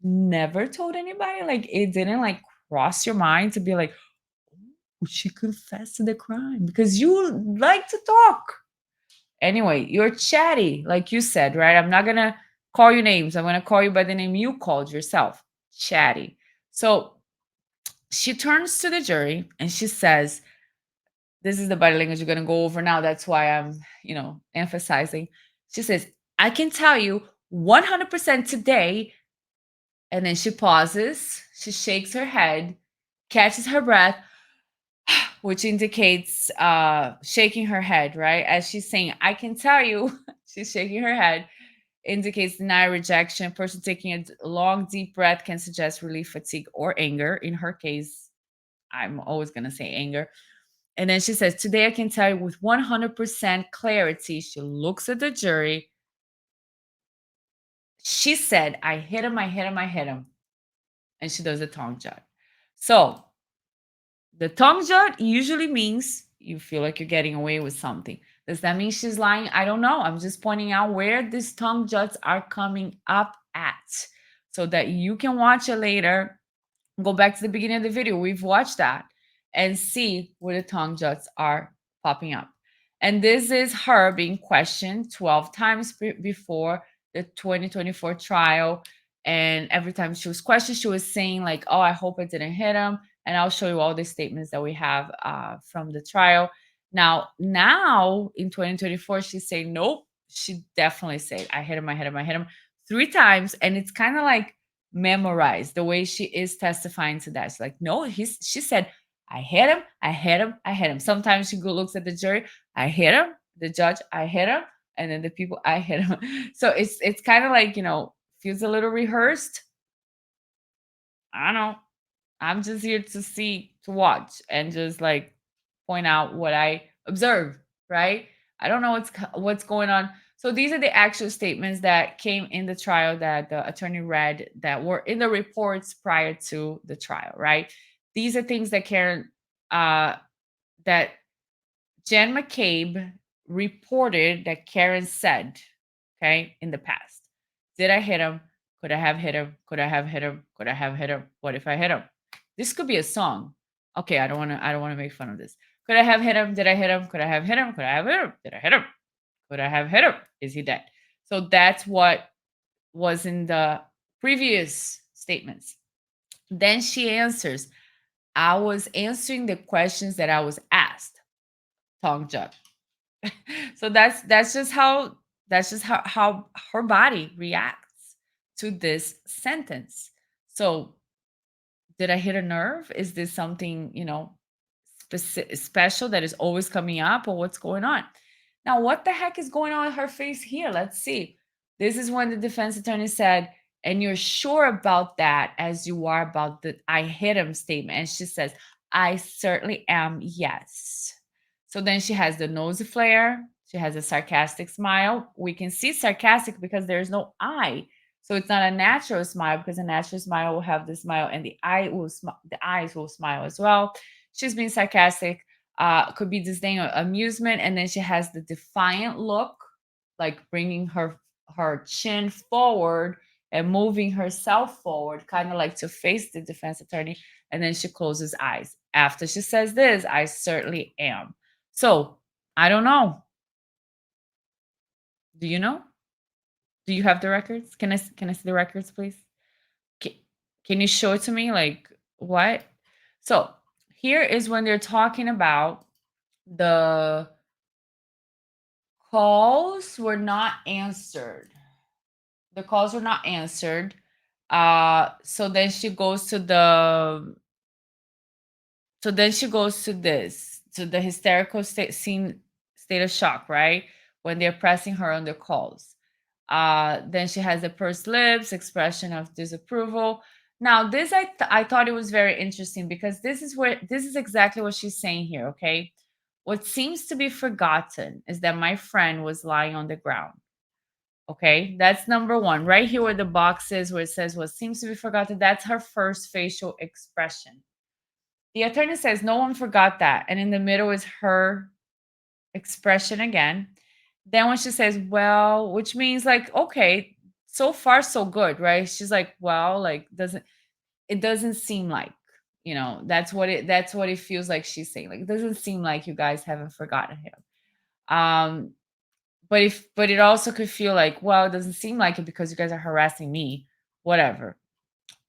Never told anybody? Like it didn't like cross your mind to be like, oh, she confessed to the crime because you like to talk. Anyway, you're chatty, like you said, right? I'm not gonna call you names. I'm gonna call you by the name you called yourself, chatty. So she turns to the jury and she says, this is the body language you're gonna go over now. That's why I'm, emphasizing. She says, I can tell you 100% today. And then she pauses, she shakes her head, catches her breath, which indicates shaking her head, right? As she's saying, I can tell you, she's shaking her head, indicates denial, rejection. Person taking a long, deep breath can suggest relief, fatigue, or anger. In her case, I'm always going to say anger. And then she says, today I can tell you with 100% clarity. She looks at the jury. She said, I hit him, I hit him, I hit him. And she does a tongue jut. So the tongue jut usually means you feel like you're getting away with something. Does that mean she's lying? I don't know. I'm just pointing out where these tongue juts are coming up at so that you can watch it later Go back to the beginning of the video. We've watched that and see where the tongue juts are popping up. And this is her being questioned 12 times before the 2024 trial. And every time she was questioned, she was saying like, oh, I hope I didn't hit him. And I'll show you all the statements that we have from the trial. Now in 2024, she's saying, nope, she definitely said, I hit him, I hit him, I hit him 3 times. And it's kind of like memorized the way she is testifying to that. She's like, no, she said, I hit him, I hit him, I hit him. Sometimes she looks at the jury, I hit him, the judge, I hit him, and then the people, I hit him. So it's kind of like, feels a little rehearsed. I don't know. I'm just here to watch and just like point out what I observe, right? I don't know what's going on. So these are the actual statements that came in the trial that the attorney read that were in the reports prior to the trial, right? These are things that Karen that Jen McCabe reported that Karen said, okay, in the past. Did I hit him? Could I have hit him? Could I have hit him? Could I have hit him? What if I hit him? This could be a song. Okay, I don't want to make fun of this. Could I have hit him? Did I hit him? Could I have hit him? Could I have hit him? Did I hit him? Could I have hit him? Is he dead? So that's what was in the previous statements. Then she answers, I was answering the questions that I was asked. Tongue jump. So that's just how her body reacts to this sentence. So did I hit a nerve? Is this something, special that is always coming up, or what's going on? Now, what the heck is going on with her face here? Let's see. This is when the defense attorney said, and you're sure about that as you are about the I hit him statement. And she says, I certainly am, yes. So then she has the nose flare. She has a sarcastic smile. We can see sarcastic because there's no eye. So it's not a natural smile, because a natural smile will have the smile and the eyes will smile as well. She's being sarcastic, could be disdain or amusement, and then she has the defiant look, like bringing her chin forward and moving herself forward, kind of like to face the defense attorney, and then she closes eyes. After she says this, I certainly am. So I don't know. Do you know? Do you have the records? Can I see the records, please? Ca- Can you show it to me? Like what? So here is when they're talking about the calls were not answered. The calls were not answered. So then she goes to this, to the hysterical state of shock, right? When they're pressing her on the calls. Then she has the pursed lips, expression of disapproval. Now, this I thought it was very interesting, because this is exactly what she's saying here. Okay, what seems to be forgotten is that my friend was lying on the ground. Okay, that's number one. Right here where the box is, where it says what seems to be forgotten, that's her first facial expression. The attorney says no one forgot that. And in the middle is her expression again. Then when she says, well, which means like, okay, so far so good, right? She's like, well, like it doesn't seem like, that's what it feels like she's saying. Like, it doesn't seem like you guys haven't forgotten him. Um, but it also could feel like, well, it doesn't seem like it because you guys are harassing me. Whatever.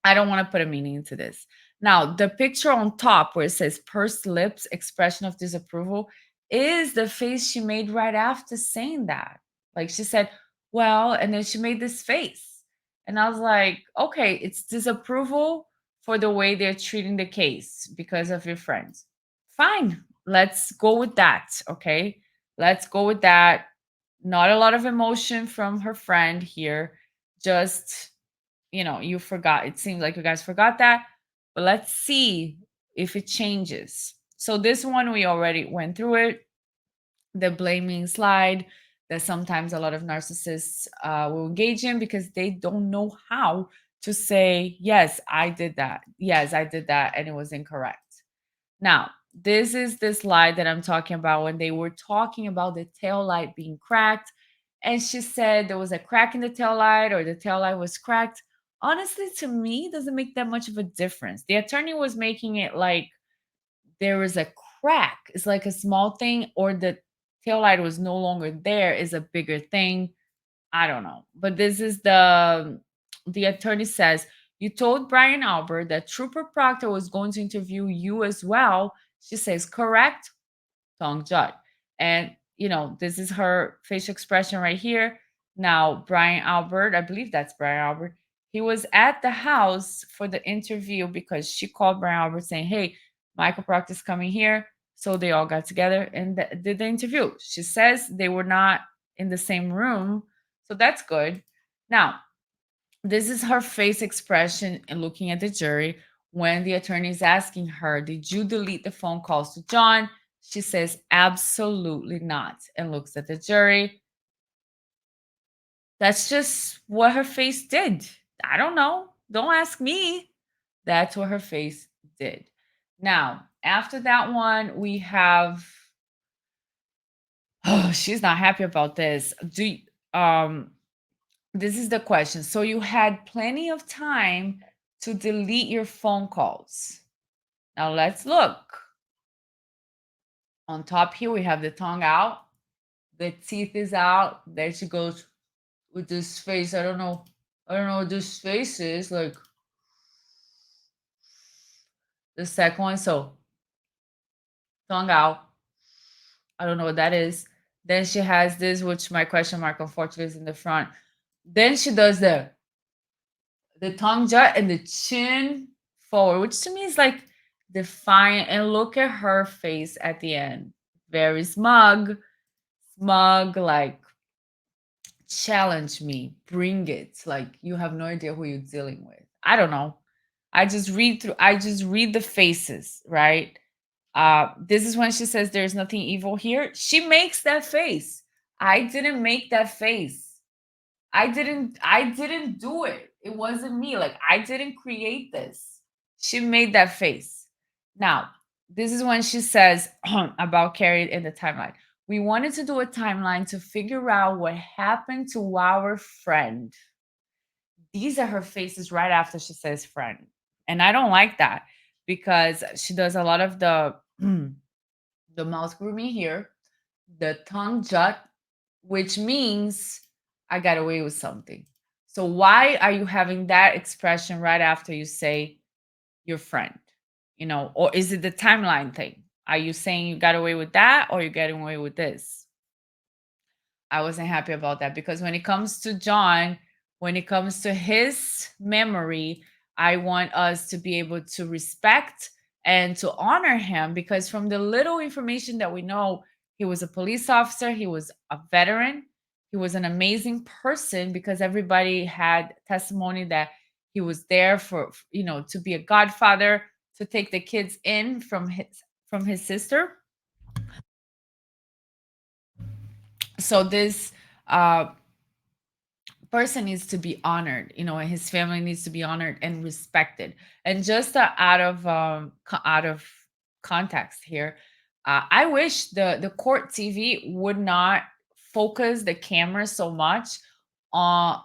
I don't want to put a meaning into this. Now, the picture on top where it says pursed lips, expression of disapproval, is the face she made right after saying that. Like she said, well, and then she made this face. And I was like, okay, it's disapproval for the way they're treating the case because of your friends. Fine, let's go with that. Okay, let's go with that. Not a lot of emotion from her friend here. Just, you forgot. It seems like you guys forgot that. But let's see if it changes. So this one, we already went through it. The blaming slide that sometimes a lot of narcissists will engage in because they don't know how to say, yes, I did that. Yes, I did that. And it was incorrect. Now, this is the slide that I'm talking about when they were talking about the tail light being cracked. And she said there was a crack in the tail light, or the tail light was cracked. honestly, to me, doesn't make that much of a difference. The attorney was making it like there was a crack. It's like a small thing, or the tail light was no longer there is a bigger thing. I don't know. But this is the attorney says, you told Brian Albert that Trooper Proctor was going to interview you as well. She says, correct, Tong Jut. And this is her facial expression right here. Now, Brian Albert, I believe that's Brian Albert. He was at the house for the interview because she called Brian Albert saying, hey, Michael Proctor's coming here. So they all got together and did the interview. She says they were not in the same room. So that's good. Now, this is her face expression and looking at the jury when the attorney is asking her, did you delete the phone calls to John? She says, absolutely not, and looks at the jury. That's just what her face did. I don't know. Don't ask me. That's what her face did. Now, after that one, we have, oh, she's not happy about this. This is the question. So you had plenty of time to delete your phone calls. Now let's look. On top here, we have the tongue out. The teeth is out. There she goes with this face. I don't know. I don't know what this face is. Like the second one. So tongue out. I don't know what that is. Then she has this, which my question mark unfortunately is in the front. Then she does the tongue jut and the chin forward, which to me is like defiant. And look at her face at the end. Very smug, like challenge me, bring it. Like you have no idea who you're dealing with. I don't know. I just read the faces, right? This is when she says there's nothing evil here. She makes that face. I didn't make that face. I didn't do it. It wasn't me. Like I didn't create this. She made that face. Now, this is when she says about Carrie in the timeline. We wanted to do a timeline to figure out what happened to our friend. These are her faces right after she says friend. And I don't like that because she does a lot of the mouth grooming here, the tongue jut, which means I got away with something. So why are you having that expression right after you say your friend? Or is it the timeline thing? Are you saying you got away with that or you're getting away with this? I wasn't happy about that because when it comes to John, when it comes to his memory, I want us to be able to respect and to honor him because from the little information that we know, he was a police officer, he was a veteran, he was an amazing person because everybody had testimony that he was there for, to be a godfather, to take the kids in from his sister. So this uh person needs to be honored, and his family needs to be honored and respected. And just out of context here, I wish the court TV would not focus the camera so much on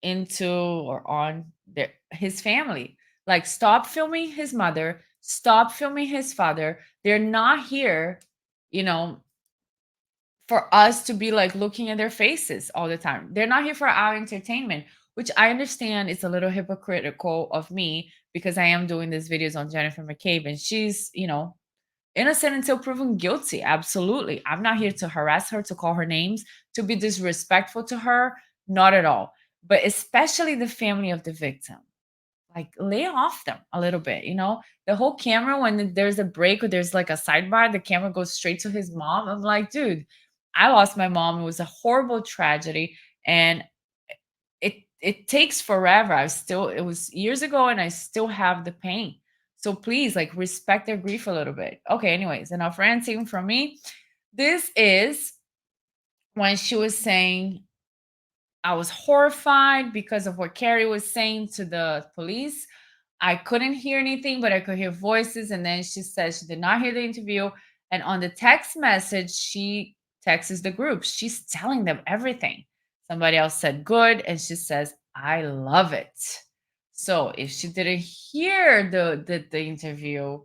into or on his family. Like stop filming his mother, stop filming his father. They're not here, you know for us to be like looking at their faces all the time. They're not here for our entertainment, which I understand is a little hypocritical of me because I am doing these videos on Jennifer Mcabe and she's, innocent until proven guilty. Absolutely. I'm not here to harass her, to call her names, to be disrespectful to her. Not at all. But especially the family of the victim. Like lay off them a little bit, the whole camera when there's a break or there's like a sidebar, the camera goes straight to his mom. I'm like, dude, I lost my mom. It was a horrible tragedy, and it takes forever. It was years ago, and I still have the pain. So please, like, respect their grief a little bit. Okay, anyways, enough ranting from me. This is when she was saying, I was horrified because of what Carrie was saying to the police. I couldn't hear anything, but I could hear voices. And then she said she did not hear the interview. And on the text message, she texts the group. She's telling them everything. Somebody else said good. And she says, I love it. So if she didn't hear the interview,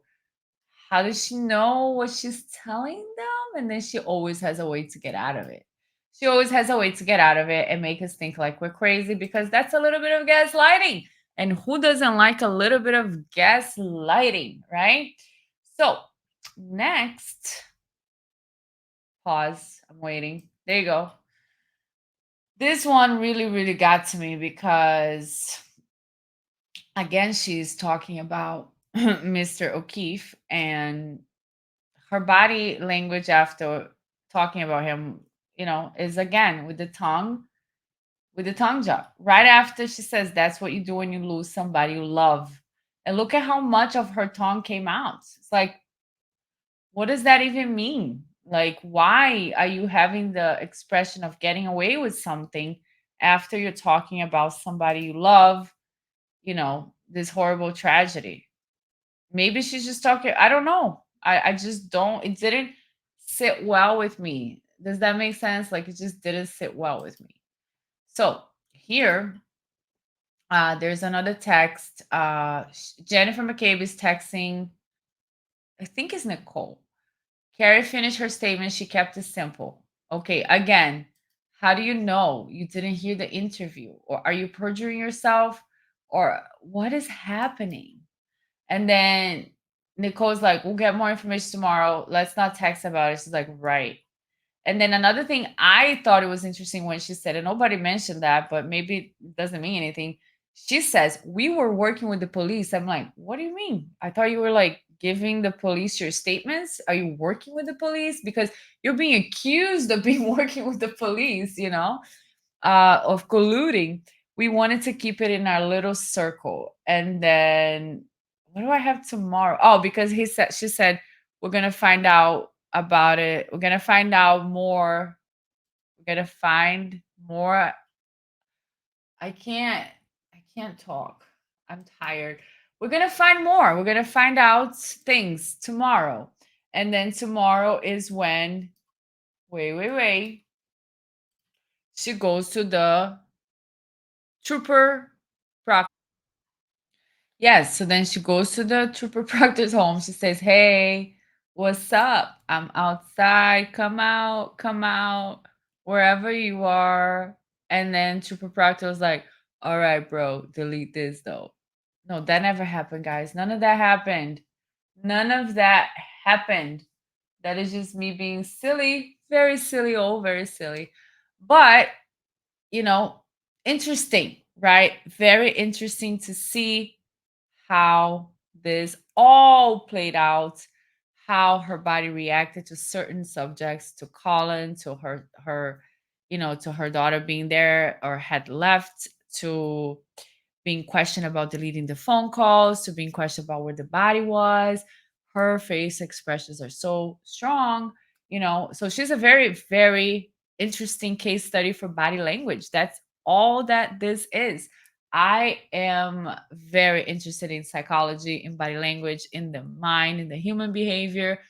how does she know what she's telling them? And then she always has a way to get out of it. She always has a way to get out of it and make us think like we're crazy, because that's a little bit of gaslighting. And who doesn't like a little bit of gaslighting, right? So next, pause. I'm waiting. There you go. This one really, really got to me because, again, she's talking about Mr. O'Keefe and her body language after talking about him, is again with the tongue job. Right after she says, that's what you do when you lose somebody you love. And look at how much of her tongue came out. It's like, what does that even mean? Like, why are you having the expression of getting away with something after you're talking about somebody you love, this horrible tragedy? Maybe she's just talking. I don't know. I just don't. It didn't sit well with me. Does that make sense? Like, it just didn't sit well with me. So here, there's another text. Jennifer Mcabe is texting, I think it's Nicole. Carrie finished her statement. She kept it simple. Okay, again, how do you know you didn't hear the interview? Or are you perjuring yourself? Or what is happening? And then Nicole's like, we'll get more information tomorrow. Let's not text about it. She's like, right. And then another thing I thought it was interesting when she said, and nobody mentioned that, but maybe it doesn't mean anything. She says, we were working with the police. I'm like, what do you mean? I thought you were like giving the police your statements. Are you working with the police? Because you're being accused of being working with the police, of colluding. We wanted to keep it in our little circle. And then what do I have tomorrow? Oh, because she said, we're gonna find out about it. We're gonna find out more. We're gonna find more. I can't talk. I'm tired. We're gonna find more. We're gonna find out things tomorrow. And then tomorrow is when, wait. She goes to the trooper. Yes, so then she goes to the trooper proctor's home. She says, "Hey, what's up? I'm outside. Come out, wherever you are." And then Trooper Proctor was like, "All right, bro, delete this though." No, that never happened, guys. None of that happened. None of that happened. That is just me being silly, very silly, oh, very silly. But, you know, interesting, right? Very interesting to see how this all played out, how her body reacted to certain subjects, to Colin, to to her daughter being there or had left, to being questioned about deleting the phone calls, to being questioned about where the body was. Her face expressions are so strong, So she's a very, very interesting case study for body language. That's all that this is. I am very interested in psychology, in body language, in the mind, in the human behavior.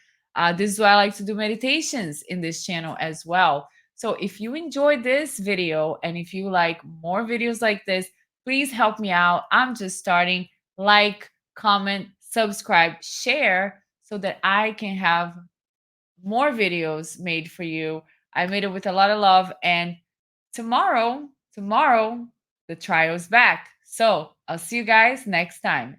This is why I like to do meditations in this channel as well. So if you enjoyed this video and if you like more videos like this, please help me out. I'm just starting. Like, comment, subscribe, share so that I can have more videos made for you. I made it with a lot of love. And tomorrow, the trial's back. So I'll see you guys next time.